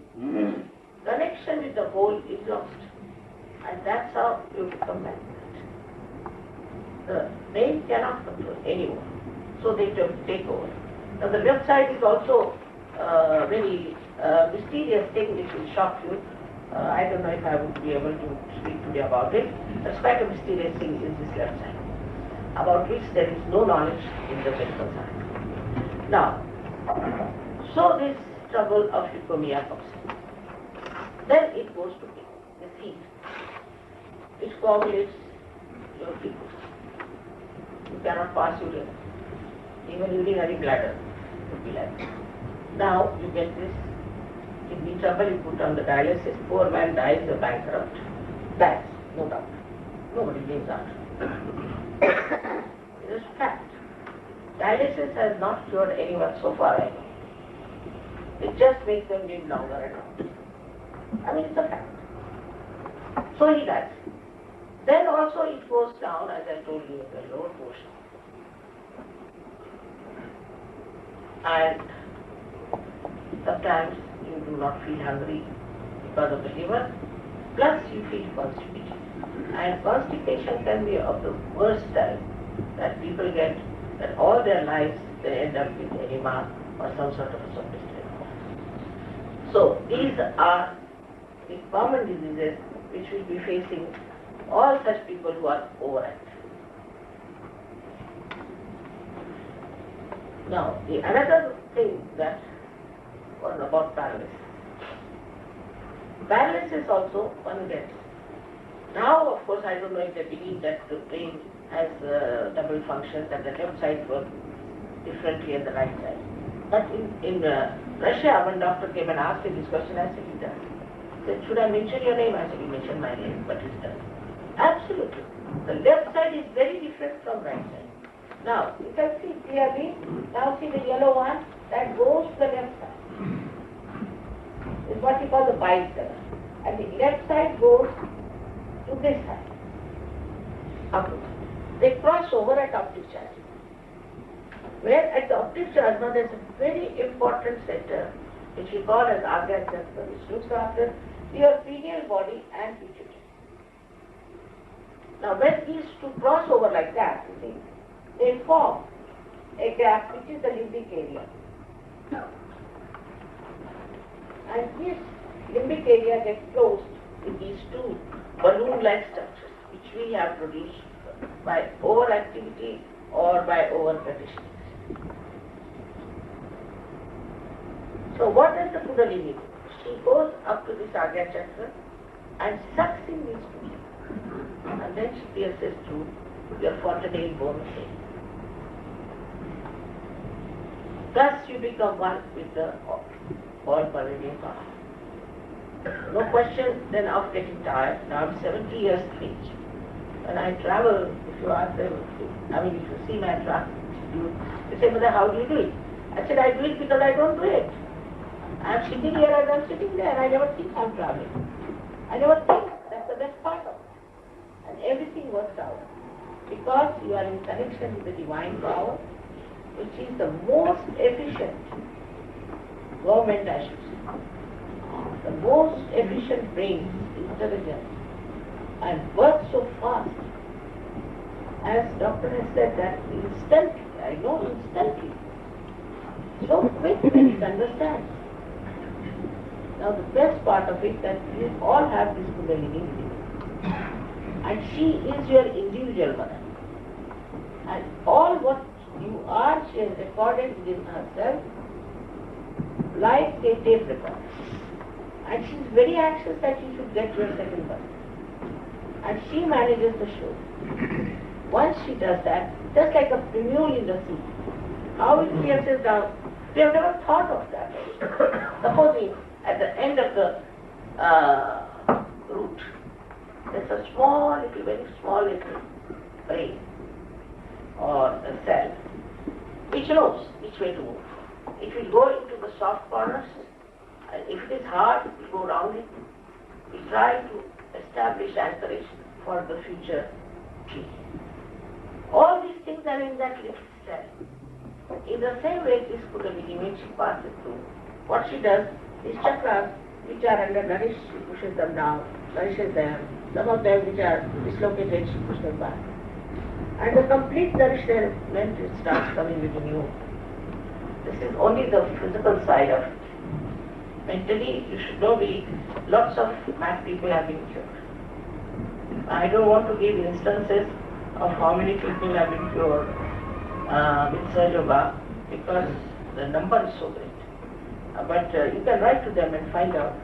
connection with the whole is lost. And that's how you become magnet. The brain cannot control anymore. So they take over. Now the left side is also a very mysterious thing which will shock you. I don't know if I would be able to speak today about it. That's quite a mysterious thing is this left side, about which there is no knowledge in the medical science. Now, so this trouble of leukemia comes in. Then it goes to this heat. It coagulates your people. cannot pass urine. Even urinary bladder would be like that. Now you get this kidney trouble, you put on the dialysis, poor man dies a bankrupt. Dies, no doubt. Nobody lives out. It is fact. Dialysis has not cured anyone so far, I know. It just makes them live longer and longer. I mean, it's a fact. So he dies. Then also it goes down, as I told you, in the lower portion. And sometimes you do not feel hungry because of the liver, plus you feel constipation. And constipation can be of the worst type that people get, that all their lives they end up with edema or some sort of a sophisticated cough. So these are the common diseases which will be facing all such people who are overactive. Now, the another thing that was about paralysis. Paralysis also one gets. Now, of course, I don't know if they believe that the brain has double functions and the left side works differently than the right side. But in Russia, when doctor came and asked me this question, I said, he does. He said, should I mention your name? I said, you mention my name, but it does. Absolutely. The left side is very different from right side. Now, you can see clearly, now see the yellow one, that goes to the left side. It's what you call the bicep. And the left side goes to this side. Upward. They cross over at optic chiasm. Where at the optic chiasm there is a very important center which we call as Agya Chakra, which looks after your pineal body and pituitary. Now when these two cross over like that, you see, they form a gap which is the limbic area. And this limbic area gets closed with these two balloon-like structures which we have produced by overactivity or by overconditioning. So what does the Kundalini do? She goes up to this Agya Chakra and sucks in these two. And then she pierces through your fontanelle bone shape. Thus you become one with the all-pervading power. No question then of getting tired. Now I'm 70 years of age. When I travel, if you ask them, if you see my travel, they say, Mother, how do you do it? I said, I do it because I don't do it. I'm sitting here as I'm sitting there, I never think I'm traveling. I never think. That's the best part of it. And everything works out. Because you are in connection with the divine power, which is the most efficient government, I should say. The most efficient brain, intelligence, and works so fast. As doctor has said that instantly, I know instantly. So quick that it understands. Now the best part of it that we all have this Kundalini within us. And she is your individual mother. And all what you are, she has recorded within herself like a tape recorder. And she is very anxious that you should get your second birth. And she manages the show. Once she does that, just like a mule in the sea, how it pierces down, we have never thought of that. Supposing at the end of the root, there's a small little, very small little brain or a cell which knows which way to move. It will go into the soft corners, and if it is hard, it will go round it. We try to establish anchorage for the future tree. All these things are in that little cell. In the same way, this Kundalini, when she passes through, what she does, these chakras which are undernourished, she pushes them down, nourishes them. Some of them which are dislocated, she pushes them back. And the complete nourishment starts coming within you. This is only the physical side of it. Mentally, you should know lots of mad people have been cured. I don't want to give instances of how many people have been cured with Sahaja Yoga because the number is so great. But you can write to them and find out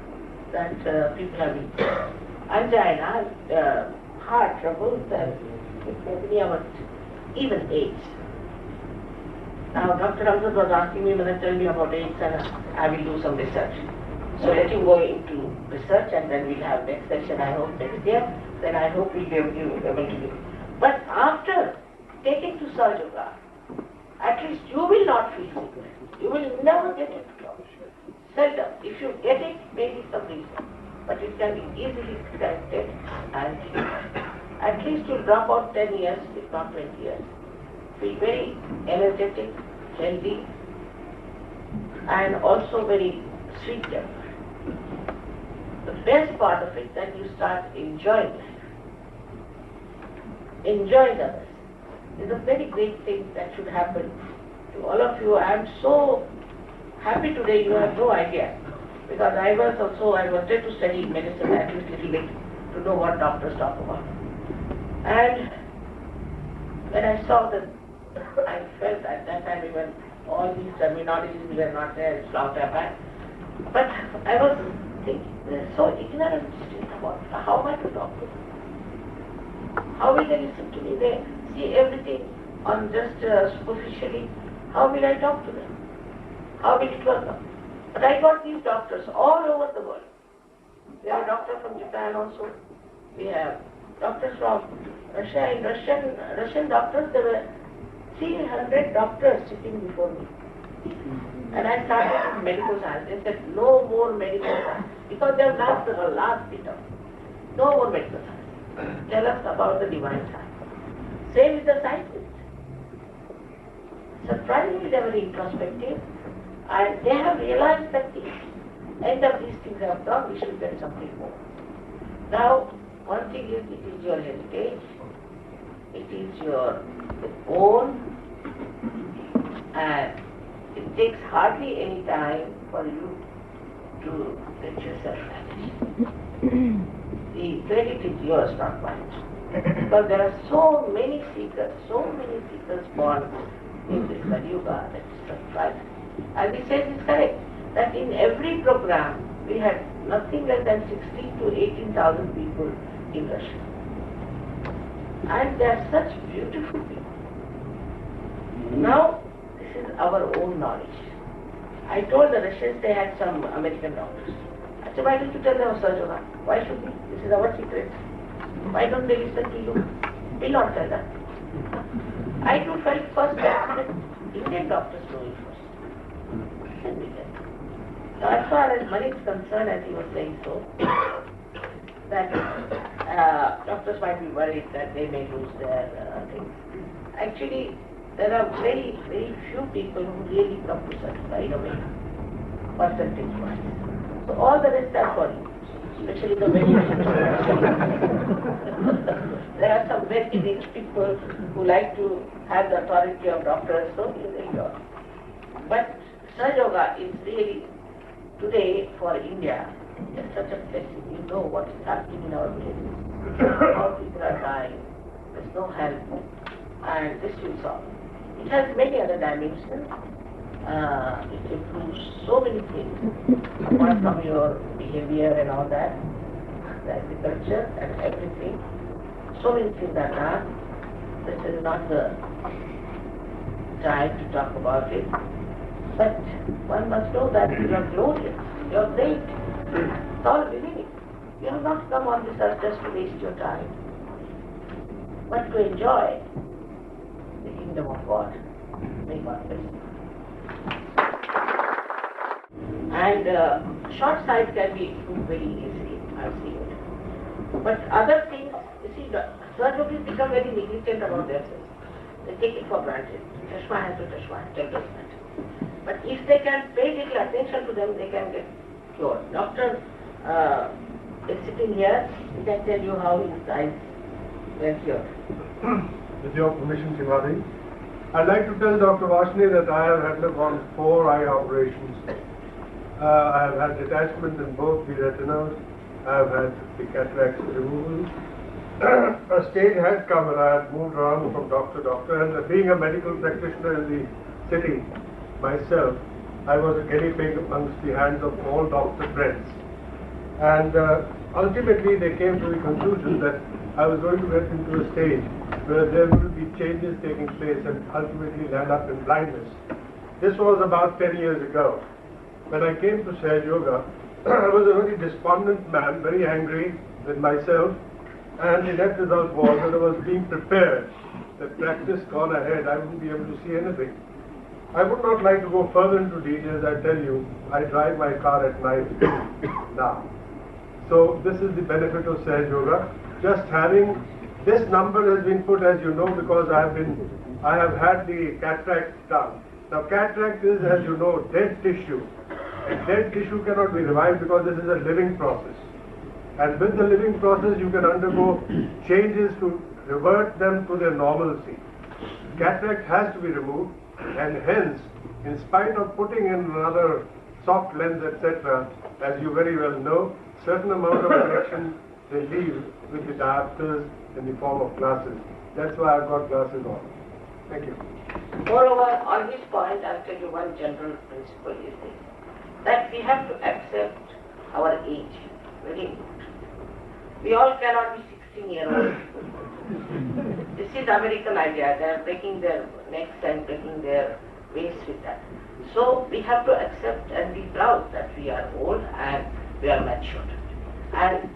that people have been cured. Angina, heart troubles, even AIDS. Now, Dr. Ramzat was asking me, "Mother, tell me about AIDS and I will do some research." So let him go into research and then we'll have next session, I hope, next year. Then I hope we'll be able to do. But after taking to Sahaja Yoga, at least you will not feel sick. You will never get it. Seldom. If you get it, maybe some reason. But it can be easily corrected and at least you'll drop out 10 years, if not 20 years. Feel very energetic, healthy, and also very sweet tempered. The best part of it that you start enjoying life. Enjoying others is a very great thing that should happen to all of you. I am so happy today, you have no idea. Because I wanted to study medicine at least a little bit to know what doctors talk about. And when I saw that, I felt at that time even all these terminologies were not there, it's long time back. But I was thinking, they're so ignorant about how am I to talk to them? How will they listen to me? They see everything on just superficially. How will I talk to them? How will it work out? But I got these doctors all over the world. We have a doctor from Japan also. We have doctors from Russia. In Russian doctors, there were 300 doctors sitting before me. And I started with medical science. They said, no more medical science. Because they have lost the last bit of it. No more medical science. Tell us about the divine science. Same with the scientists. Surprisingly, they are very introspective. And they have realized that the end of these things have come, we should get something more. Now, one thing is, it is your heritage, it is your own, and it takes hardly any time for you to get yourself managed. The credit is yours, not mine. Because there are so many seekers born in this Yuga, that is surprising. And he says it's correct, that in every program we had nothing less than 16 to 18,000 people in Russia. And they are such beautiful people. Now, this is our own knowledge. I told the Russians they had some American doctors. I said, why don't you tell them of Sahaja Yoga? Why should we? This is our secret. Why don't they listen to you? We'll not tell them. I too felt first that Indian doctors know it first. Now, as far as money is concerned, as he was saying so, that doctors might be worried that they may lose their things. Actually, there are very, very few people who really come to such in a way, percentage-wise. So all the rest are for you, especially the very rich. There are some very rich people who like to have the authority of doctors, so they enjoy. But Sahaja Yoga is really, today for India, it's such a blessing. You know what is happening in our villages. All people are dying. There's no help. And this will solve. It has many other dimensions. It improves so many things. Apart from your behavior and all that, the agriculture and everything. So many things are done. This is not the time to talk about it. But one must know that you are glorious, you are great. It's all beginning. You have not come on this earth just to waste your time, but to enjoy the kingdom of God. May God bless you. And short sight can be improved very easily, I've seen it. But other things, you see, surgeons become very negligent about themselves. They take it for granted. Tashma has to Tashma, tell us that. But if they can pay little attention to them, they can get cured. Doctor is sitting here, he can tell you how his eyes were cured. With your permission, Shivadi, I'd like to tell Dr. Vashni that I have undergone 4 eye operations. I have had detachment in both the retinas. I have had the cataracts removal. A stage had come and I had moved around from doctor to doctor, and being a medical practitioner in the city myself, I was a guinea pig amongst the hands of all doctor friends. And ultimately they came to the conclusion that I was going to get into a stage where there will be changes taking place and ultimately land up in blindness. This was about 10 years ago. When I came to Sahaj Yoga, I was a very despondent man, very angry with myself, and the net result was that I was being prepared that practice gone ahead, I wouldn't be able to see anything. I would not like to go further into details. I tell you, I drive my car at night now. So this is the benefit of Sahaj Yoga. Just having this number has been put, as you know, because I have had the cataract done. Now cataract is, as you know, dead tissue. And dead tissue cannot be revived because this is a living process. And with the living process, you can undergo changes to revert them to their normalcy. Cataract has to be removed, and hence, in spite of putting in another soft lens, etc., as you very well know, certain amount of correction they leave with the diopters in the form of glasses. That's why I've got glasses on. Thank you. Moreover, on this point, I'll tell you one general principle is this, that we have to accept our age. Very important. We all cannot be 16-year-olds. This is American idea. They are breaking their necks and breaking their waists with that. So we have to accept and be proud that we are old and we are matured. And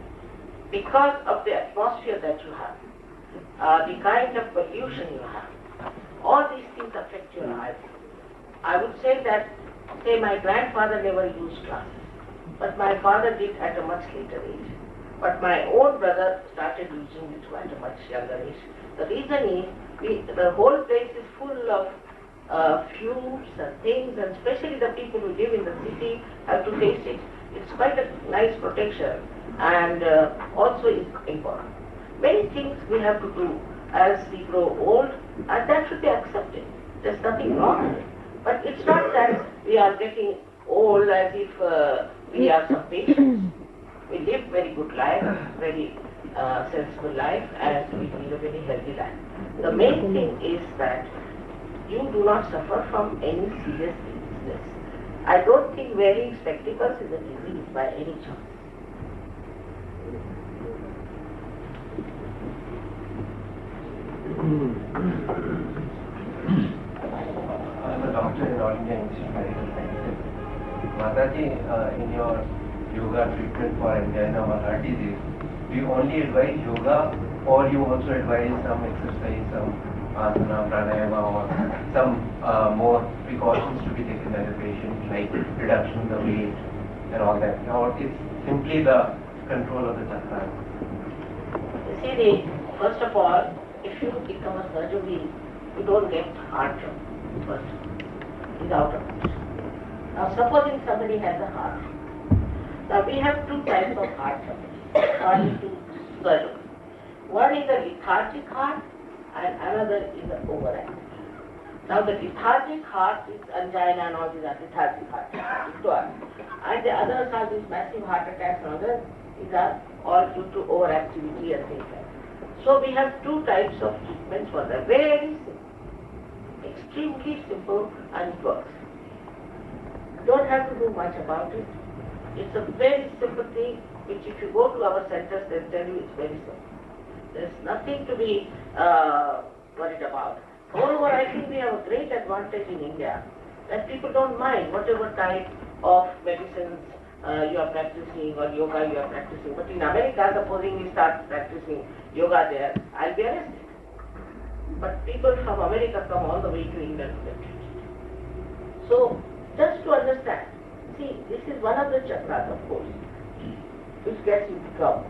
because of the atmosphere that you have, the kind of pollution you have, all these things affect your eyes. I would say that, say, my grandfather never used glasses, but my father did at a much later age. But my own brother started using it at a much younger age. The reason is, the whole place is full of fumes and things, and especially the people who live in the city have to face it. It's quite a nice protection, and also is important. Many things we have to do as we grow old, and that should be accepted. There's nothing wrong with it. But it's not that we are getting old as if we are some patients. We live very good life, very sensible life, and we live a very healthy life. The main thing is that you do not suffer from any serious illness. I don't think wearing spectacles is a disease by any chance. I'm a doctor in All India Institute of Medical Sciences. Mataji, in your yoga treatment for angina or heart disease, do you only advise yoga, or you also advise some exercise, some asana, pranayama, or some more precautions to be taken by the patient, like reduction of the weight and all that? Or it's simply the control of the chakra? You see, first of all, if you become a surgeon, you don't get heart trouble first. It's out of it. Now, supposing somebody has a heart. Now, we have two types of heart trouble according to surgeons. One is a lethargic heart and another is an overactive. Now, the lethargic heart is angina and all these are lethargic heart. And the others are these massive heart attacks and others. These are all due to overactivity and things like that. So we have two types of treatments for them. Very simple. Extremely simple, and it works. Don't have to do much about it. It's a very simple thing which if you go to our centers, they'll tell you it's very simple. There's nothing to be worried about. Moreover, I think we have a great advantage in India that people don't mind whatever type of medicines you are practicing or yoga you are practicing. But in America, supposing we start practicing yoga there, I'll be arrested. But people from America come all the way to England to get treated. So, just to understand, see, this is one of the chakras, of course, which gets into trouble.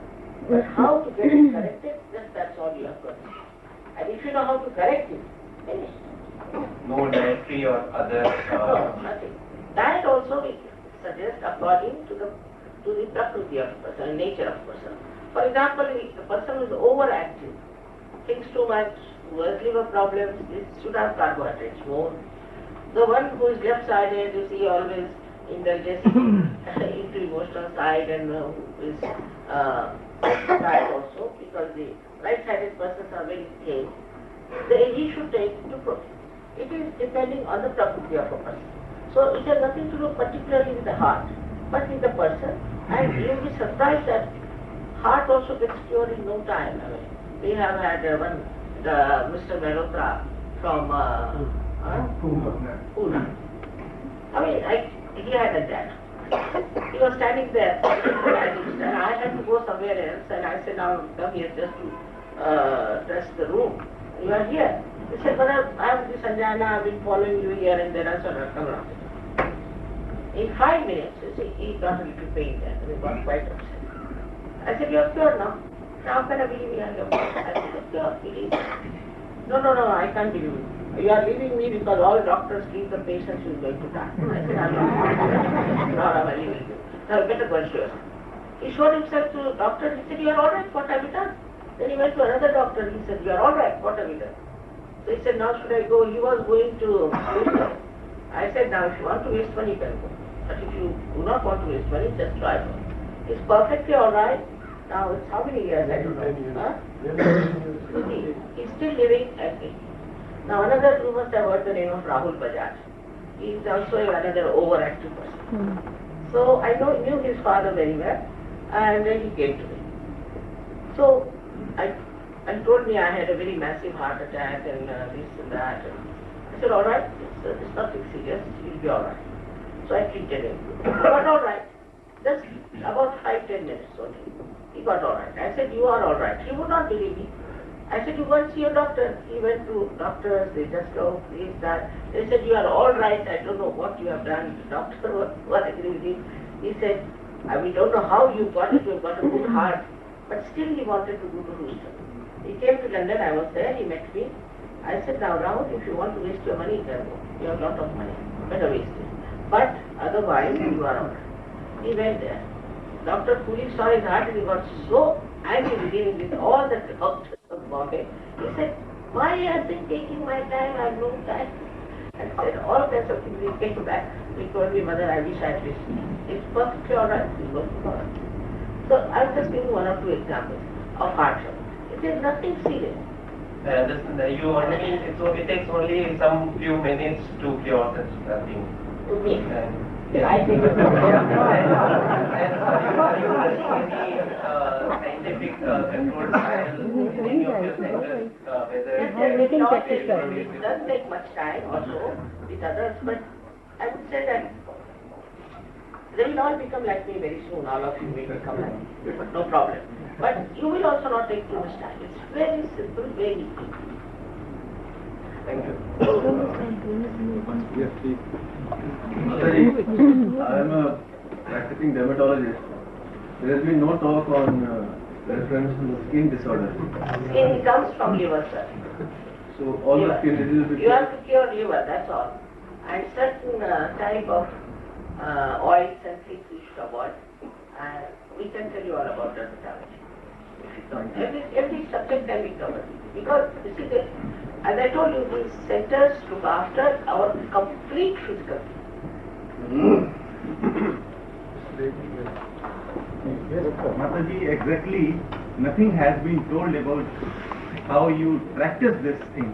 But how to get it corrected, that's all you have to understand. And if you know how to correct it, finish. No dietary or other... No, nothing. Diet also we suggest according to the prakriti of the person, nature of the person. For example, if the person who is overactive, thinks too much, who has liver problems, this should have carbohydrates more. The one who is left-sided, you see, always indulges into emotional side and who is side also, because the right-sided persons are very thin, he should take to protein. It is depending on the prakriti of a person. So it has nothing to do particularly with the heart, but with the person, and you will be surprised that heart also gets cured in no time. I mean, We have had Mr. Mehrotra from Pune. I mean, he had a dad. He was standing there, and I had to go somewhere else, and I said, now come here just to test the room. You are here. He said, but I'm the Sanjana, I've been following you here and there, and so on. Come around. In 5 minutes, you see, he got a little pain there, and he got quite upset. I said, you're cured now. How can I believe you are cured? I said, you're cured, believe me. No, I can't believe you. You are leaving me because all doctors leave the patient who is going to die. I said, I'm not. Now I'm leaving you. Now better go and show yourself. He showed himself to the doctor. He said, you are all right. What have you done? Then he went to another doctor. He said, you are all right. What have you done? So he said, now should I go? He was going to waste money. I said, now if you want to waste money, you can go. But if you do not want to waste money, just try it. It's perfectly all right. Now it's how many years? I don't know. Huh? He's still living at 80. Now another, you must have heard the name of Rahul Bajaj. He is also another overactive person. So I knew his father very well, and then he came to me. So I told me I had a very massive heart attack and this and that. And I said, all right, it's nothing serious, he'll be all right. So I treated him. He got all right. Just about 5-10 minutes only. He got all right. I said, you are all right. He would not believe me. I said, you go and see your doctor. He went to doctors, they just go, this, that. They said, you are all right. I don't know what you have done. The doctor was agreeing with him. He said, we don't know how you got it. You've got a good heart. But still he wanted to go to Houston. He came to London. I was there. He met me. I said, now Rahul, if you want to waste your money, you can go. You have a lot of money. Better waste it. But otherwise, you are all right. He went there. Dr. Puri saw his heart and he got so angry dealing with all the doctors of Bombay. He said, why have been taking my time? I have no time. And said all kinds of things. He came back. He told me, mother, I wish I had listened. It's perfectly all right. It's perfectly all right. So I'm just giving 1 or 2 examples of heart trouble. It is nothing serious. It takes only some few minutes to cure that thing. To me. Yeah. I think it's scientific controlled trial in any of your centers, it doesn't take much time also with others, but I would say that they will all become like me very soon. All of you will become like me, but no problem. But you will also not take too much time. It's very simple, very easy. Thank you. Yes, please. I am a practicing dermatologist. There has been no talk on reference to skin disorders. Skin comes from liver, sir. So all the skin diseases. You have to cure liver, that's all. And certain type of oils and things you should avoid. And we can tell you all about dermatology. Every subject can be covered. Because, you see, as I told you, these centers look after our complete physical. Yes, Mataji, exactly nothing has been told about how you practice this thing.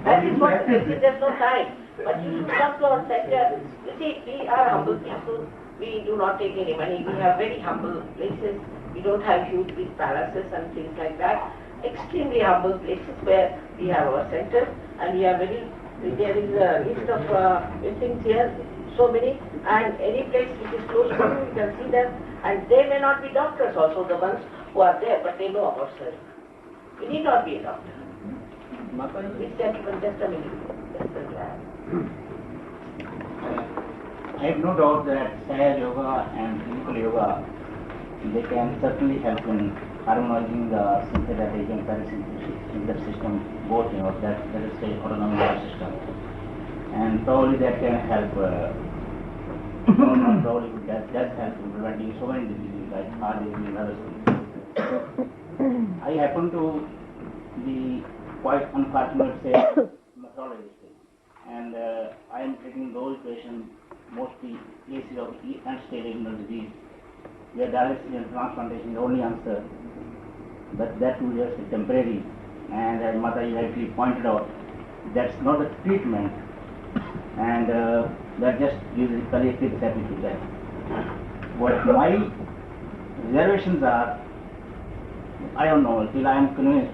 That is what there's no time. But you should come to our center. You see, we are humble people. We do not take any money. We have very humble places. We don't have huge big palaces and things like that. Extremely humble places where we have our center, and we are there is a list of things here, so many, and any place which is close to you, you can see them, and they may not be doctors also, the ones who are there, but they know about surgery. You need not be a doctor. This gentleman, just a minute. I have no doubt that Sahaja Yoga and physical yoga, they can certainly help in harmonizing the sympathetic and parasympathetic system, both, that is say autonomic nervous system. And probably that can help, probably that does help in preventing so many diseases like heart disease and other things. I happen to be quite unfortunate, say, nephrologist, and I am treating those patients, mostly cases of end-stage renal disease, where dialysis and transplantation is the only answer. But that too is just temporary, and as Mataji rightly pointed out, that's not a treatment, and that just gives a palliative therapy to that. What my reservations are, I don't know, till I am convinced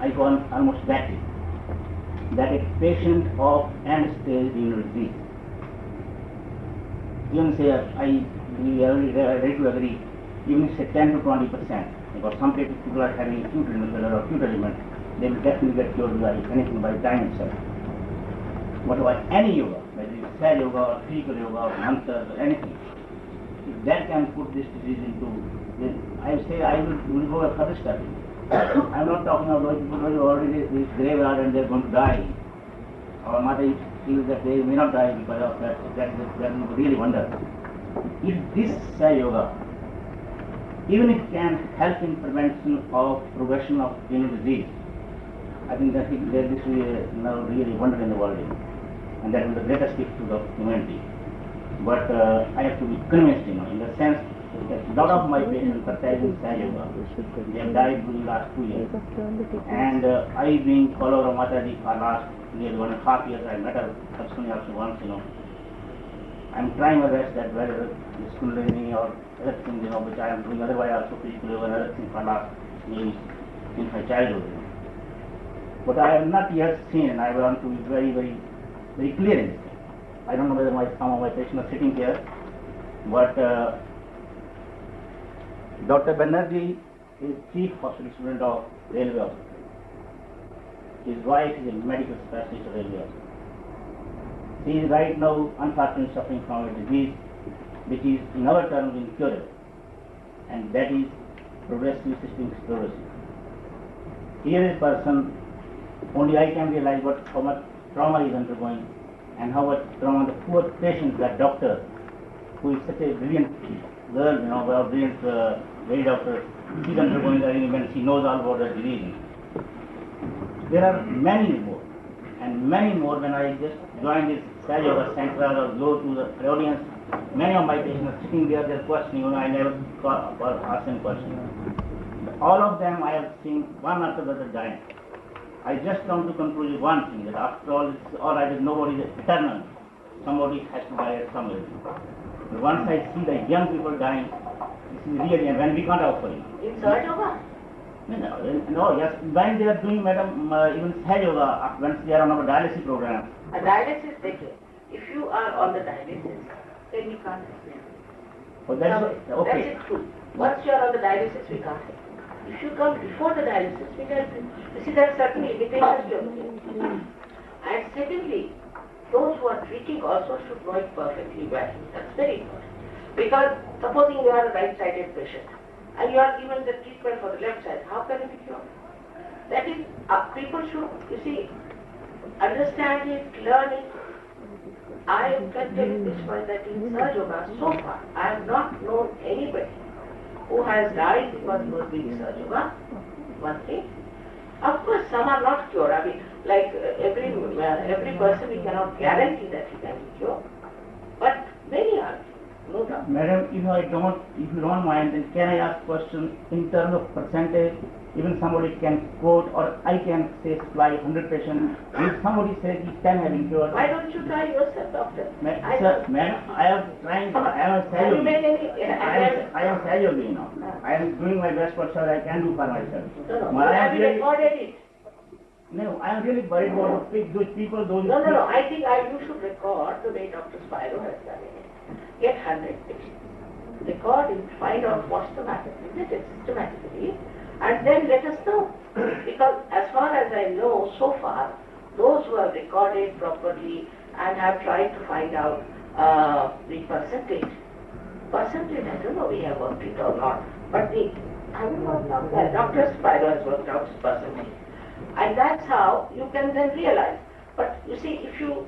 I call almost that a patient of end-stage renal disease, even say we are ready to agree, even say 10 to 20%, because some people are having acute renal failure or acute element, they will definitely get cured by anything by time itself. But by any yoga, whether it's Sai yoga or physical yoga or mantras or anything, if that can put this disease into, I say I will go a further step. I'm not talking about those people who are already in this graveyard and they're going to die. Our mother feels that they may not die because of that. That is really wonder. If this Sai yoga, even if it can help in prevention of progression of renal disease, I think that this is really wonder in the world, and that is the greatest gift to the humanity. But I have to be convinced, in the sense that a lot of my patients are practicing Sai yoga. They have died during the last 2 years. And I being follower of Mataji for last nearly 1.5 years, I met her personally also once, I'm trying my best that whether it's Kundalini or other things, which I am doing otherwise also physical yoga and other things for last maybe since my childhood. But I have not yet seen, and I want to be very, very, very clear in this. I don't know whether some of my patients are sitting here, but Dr. Banerjee is chief hospital student of Railway Hospital. His wife is a medical specialist of Railway Hospital. She is right now unfortunately suffering from a disease which is in our terms incurable, and that is progressive systemic sclerosis. Here is a person, only I can realize how much trauma he is undergoing and how much trauma the poor patient, that doctor, who is such a brilliant girl, brilliant lady doctor, she is undergoing when she knows all about the disease. There are many more, and many more. When I just joined this Sai Yoga Center or go to the audience, many of my patients are sitting there, they're questioning, I never asked them questions. All of them I have seen one after the other dying. I just come to conclude one thing, that after all right, nobody is eternal. Somebody has to die at some age. But once I see the young people dying, this is really, and when we can't offer it. In Sai yoga? No, yes, when they are doing, madam, even Sai yoga, when they are on our dialysis program. A dialysis, if you are on the dialysis, then we can't help you. Oh, that's okay. That's it true. Once you are on the dialysis, we can't help you. If you come before the dialysis, we can help you. You see, there are certain limitations to it. And secondly, those who are treating also should know it perfectly well. That's very important. Because supposing you are a right-sided patient and you are given the treatment for the left side, how can it be cured? That is, people should, understand it, learn it. I can tell you this point, that in Sai Yoga, so far, I have not known anybody who has died because he was doing Sai Yoga. One thing. Of course, some are not cured. I mean, like every person, we cannot guarantee that he can be cured. But many are. No doubt. Madam, if you don't mind, then can I ask question in terms of percentage? Even somebody can quote, or I can say supply 100 patients. If somebody says he 10 have been cured. Why don't you try yourself, doctor? Sir, madam, I am trying. I am Sai Yogi. I am Sai Yogi now. I am doing my best what I can do for myself. No. Have you recorded it? No, I am really worried about those people. No. I think you should record the way Dr. Spiro has done it. Get 100 patients. Record it, find out what's the matter with it systematically, and then let us know. Because as far as I know, so far, those who have recorded properly and have tried to find out the percentage, I don't know we have worked it or not, but I haven't worked out that. Dr. Spiro has worked out his percentage. And that's how you can then realize. But you see, if you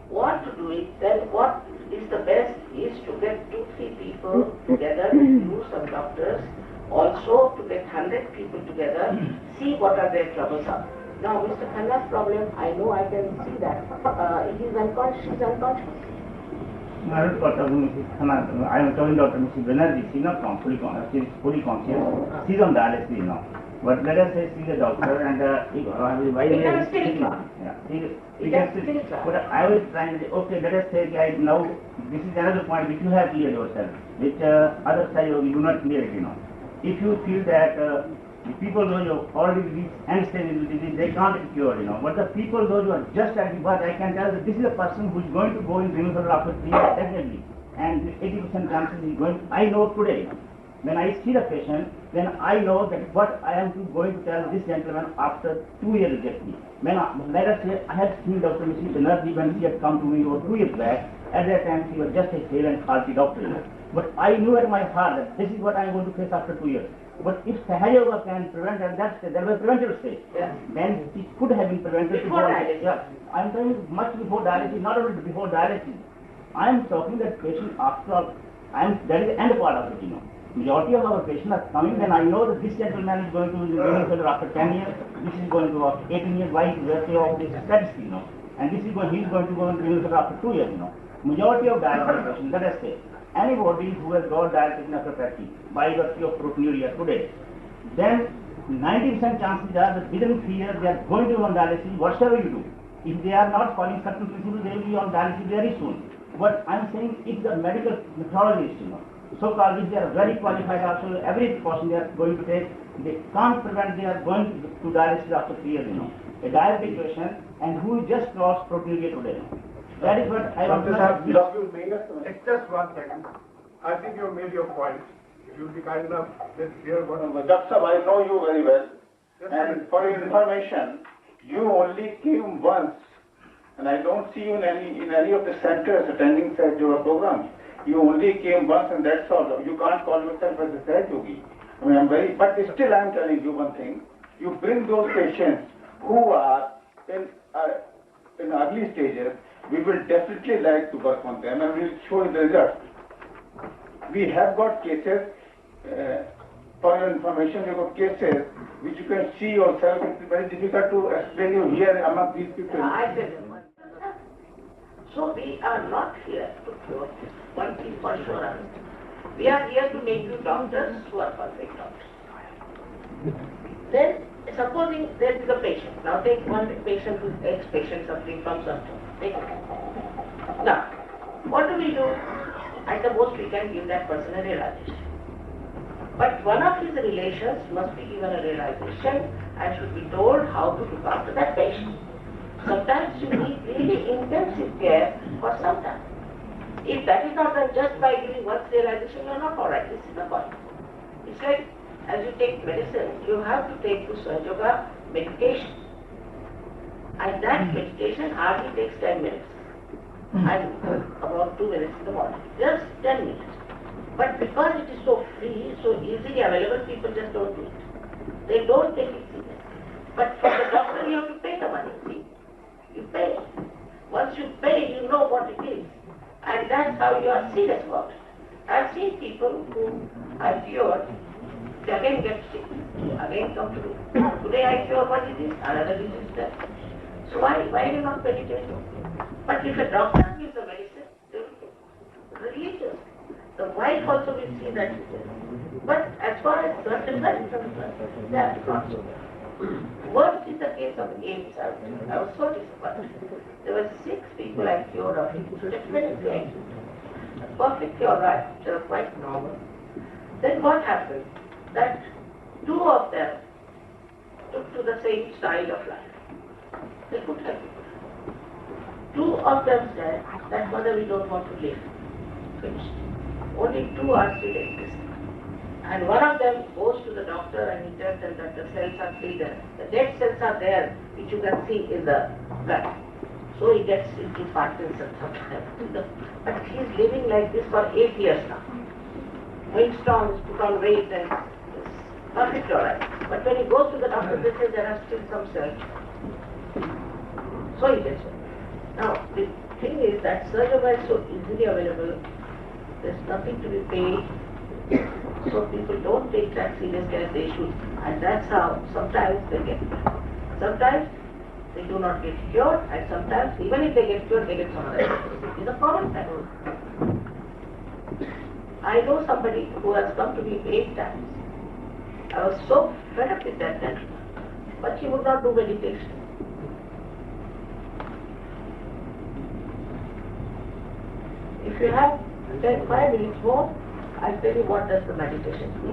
want to do it, then what is the best is to get 2-3 people together, you, some doctors, also to get 100 people together, see what are their troubles are. Now, Mr. Khanna's problem, I know I can see that. He is unconscious, she's unconscious. I am telling Dr. Mrs. Banerjee, she's not fully conscious, she's fully conscious. She's on dialysis now. But let us say she's a doctor and he can still try. He can still try. But I was trying to say, okay, let us say, guys, now this is another point which you have cleared yourself, which other side you do not clear it, If you feel that The people those who have already reached end stage in the disease, they can't be cured, But the people those who are just at the birth, I can tell that this is a person who is going to go in removal after 3 years, definitely. And with 80% chances he is going, I know today. When I see the patient, then I know that what I am going to tell this gentleman after 2 years exactly. When let us say I had seen Dr. Mrs. Banerjee when she had come to me over 2 years back. At that time she was just a hale and hearty doctor. But I knew at my heart that this is what I am going to face after 2 years. But if Sahaja Yoga can prevent at that stage, there was a preventive stage. Yeah. Then it could have been prevented Before dialysis. Yeah. I am telling you much before dialysis, not only before dialysis. I am talking that patient after all, that is the end part of it, Majority of our patients are coming, then I know that this gentleman is going to be renal after 10 years, this is going to after 18 years, why is of this statistic, And this is going, he is going to go into renal after 2 years, Majority of dialysis patients, let us say, anybody who has got dialysis nephropathy by virtue of proteinuria today, then 90% chances are that within 3 years they are going to be on dialysis, whatever you do. If they are not following certain principles, they will be on dialysis very soon. But I am saying if the medical nephrologists, so-called, if they are very qualified also, every precaution they are going to take, they can't prevent, they are going to dialysis after 3 years, A diabetic patient and who just lost proteinuria today. That is what I want to say. It's just 1 second. I think you made your point. If you will be kind enough, let's hear what... Dr. I know you very well. And for your information, you only came once. And I don't see you in any of the centers attending Sahaja Yoga programs. You only came once and that's all. You can't call yourself as a Sahaja Yogi. I mean, but still I am telling you one thing. You bring those patients who are in early stages, we will definitely like to work on them and we will show you the results. We have got cases, for your information, we have got cases which you can see yourself. It's very difficult to explain you here among these people. I tell you. So we are not here to cure this. One thing for sure. We are here to make you doctors who are perfect doctors. Then, supposing there is a patient. Now take one patient who is ex-patient suffering from something. Take it. Now, what do we do? At the most we can give that person a realization. But one of his relations must be given a realization and should be told how to look after that patient. Sometimes you need really intensive care for some time. If that is not done just by giving one realization, you are not alright. This is the point. It's like as you take medicine, you have to take to Sahaja Yoga meditation. And that meditation hardly takes 10 minutes. And about 2 minutes in the morning. Just 10 minutes. But because it is so free, so easily available, people just don't do it. They don't take it seriously. But for the doctor, you have to pay the money. See? You pay. Once you pay, you know what it is. And that's how you are serious about it. I've seen people who I cured, they again get sick, again come to me. Today I cure one disease, another disease there. So why are you not meditating? But if a doctor gives a medicine, they will be religious. The wife also will see that. But as far as certain medicine is concerned, they are not so. Worse is the case of AIDS. I was so disappointed. There were 6 people I cured of it. Definitely AIDS. Perfectly alright. They were quite normal. Then what happened? That 2 of them took to the same style of life. They could have it. 2 of them said that mother we don't want to live. Finished. Only 2 are still existing. And one of them goes to the doctor and he tells them that the cells are still there. The dead cells are there, which you can see in the blood. So he gets into Parkinson's sometimes. But he is living like this for 8 years now. Going strong, he's put on weight and is perfectly alright. But when he goes to the doctor, they say there are still some cells. So he gets it. Now, the thing is that Sahaja Yoga is so easily available. There's nothing to be paid. So people don't take that seriously as they should. And that's how sometimes they get cured. Sometimes they do not get cured, and sometimes even if they get cured, they get some other disease. It's a common fact. I know somebody who has come to me 8 times. I was so fed up with that gentleman. But he would not do meditation. If you have 5 minutes more, I'll tell you what does the meditation do.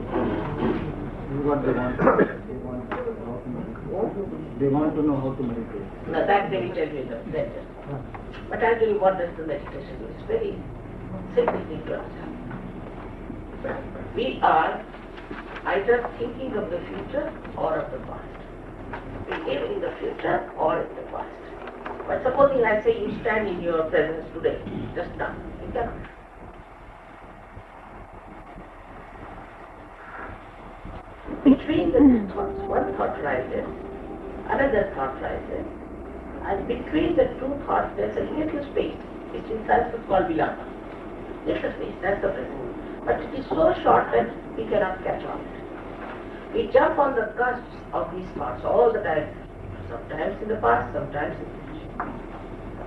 They want to know how to meditate. No, that they will tell you later. But I'll tell you what does the meditation do. It's very simple thing to understand. We are either thinking of the future or of the past. We live in the future or in the past. But supposing I say you stand in your presence today, just now, you cannot. Between the two thoughts, one thought rises, another thought rises, and between the two thoughts there's a little space, which in Sanskrit called vilapa. Little space, that's the present. But it is so short that we cannot catch on it. We jump on the cusps of these thoughts all the time, sometimes in the past, sometimes in the future.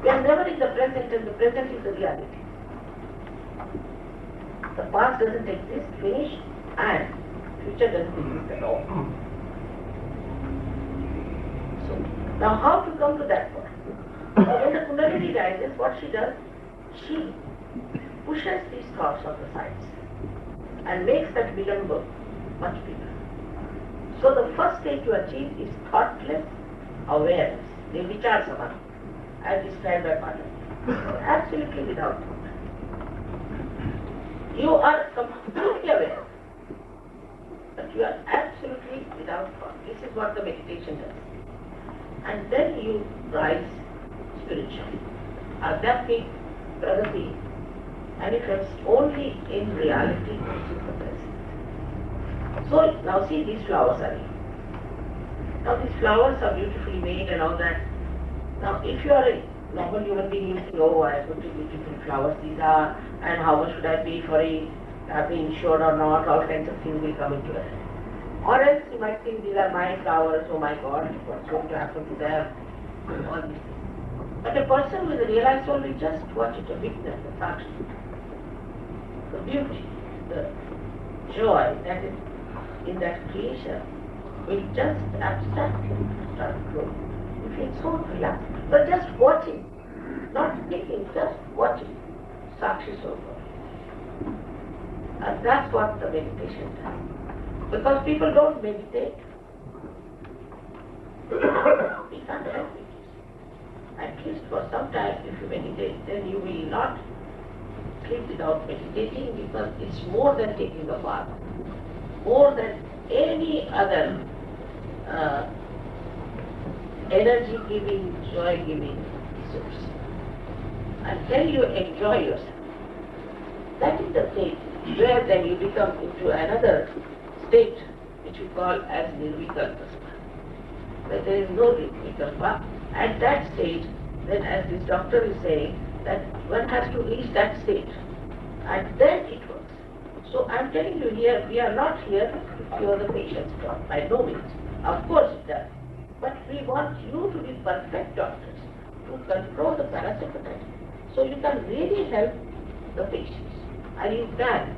We are never in the present, and the present is the reality. The past doesn't exist, finish, and future doesn't exist at all. So, now how to come to that point? When the Kundalini rises, what she does? She pushes these thoughts on the sides and makes that vilamba much bigger. So the first stage to achieve is thoughtless awareness, the vichar samadhi, as described by Patanjali. Absolutely without thought. You are completely aware, but you are absolutely without thought. This is what the meditation does. And then you rise spiritually. Adhyatmic pragati manifests only in reality, which is the present. So now see, these flowers are here. Now these flowers are beautifully made and all that. Now if you are a normal human being, you think, oh, I have put beautiful flowers these are, and how much should I pay for it, have been insured or not, all kinds of things will come into your head. Or else you might think these are my flowers, oh my God, what's going to happen to them, all these things. But a person with a realized soul will just watch it, a witness, a sakshi. The beauty, the joy that is in that creation will just abstractly start growing. You feel so relaxed. But just watching, not thinking, just watching. Sakshi Sopa. And that's what the meditation does. Because people don't meditate. We can't help it. At least for some time, if you meditate, then you will not sleep without meditating, because it's more than taking a bath, more than any other energy-giving, joy-giving source. Until you enjoy yourself, that is the state where then you become into another state which we call as nirvikalpa, where there is no vikalpa. At that stage, then as this doctor is saying, that one has to reach that state, and then it works. So I am telling you here, we are not here to cure the patient's problem, by no means. Of course it does. But we want you to be perfect doctors, to control the parasympathetic, so you can really help the patients. And you can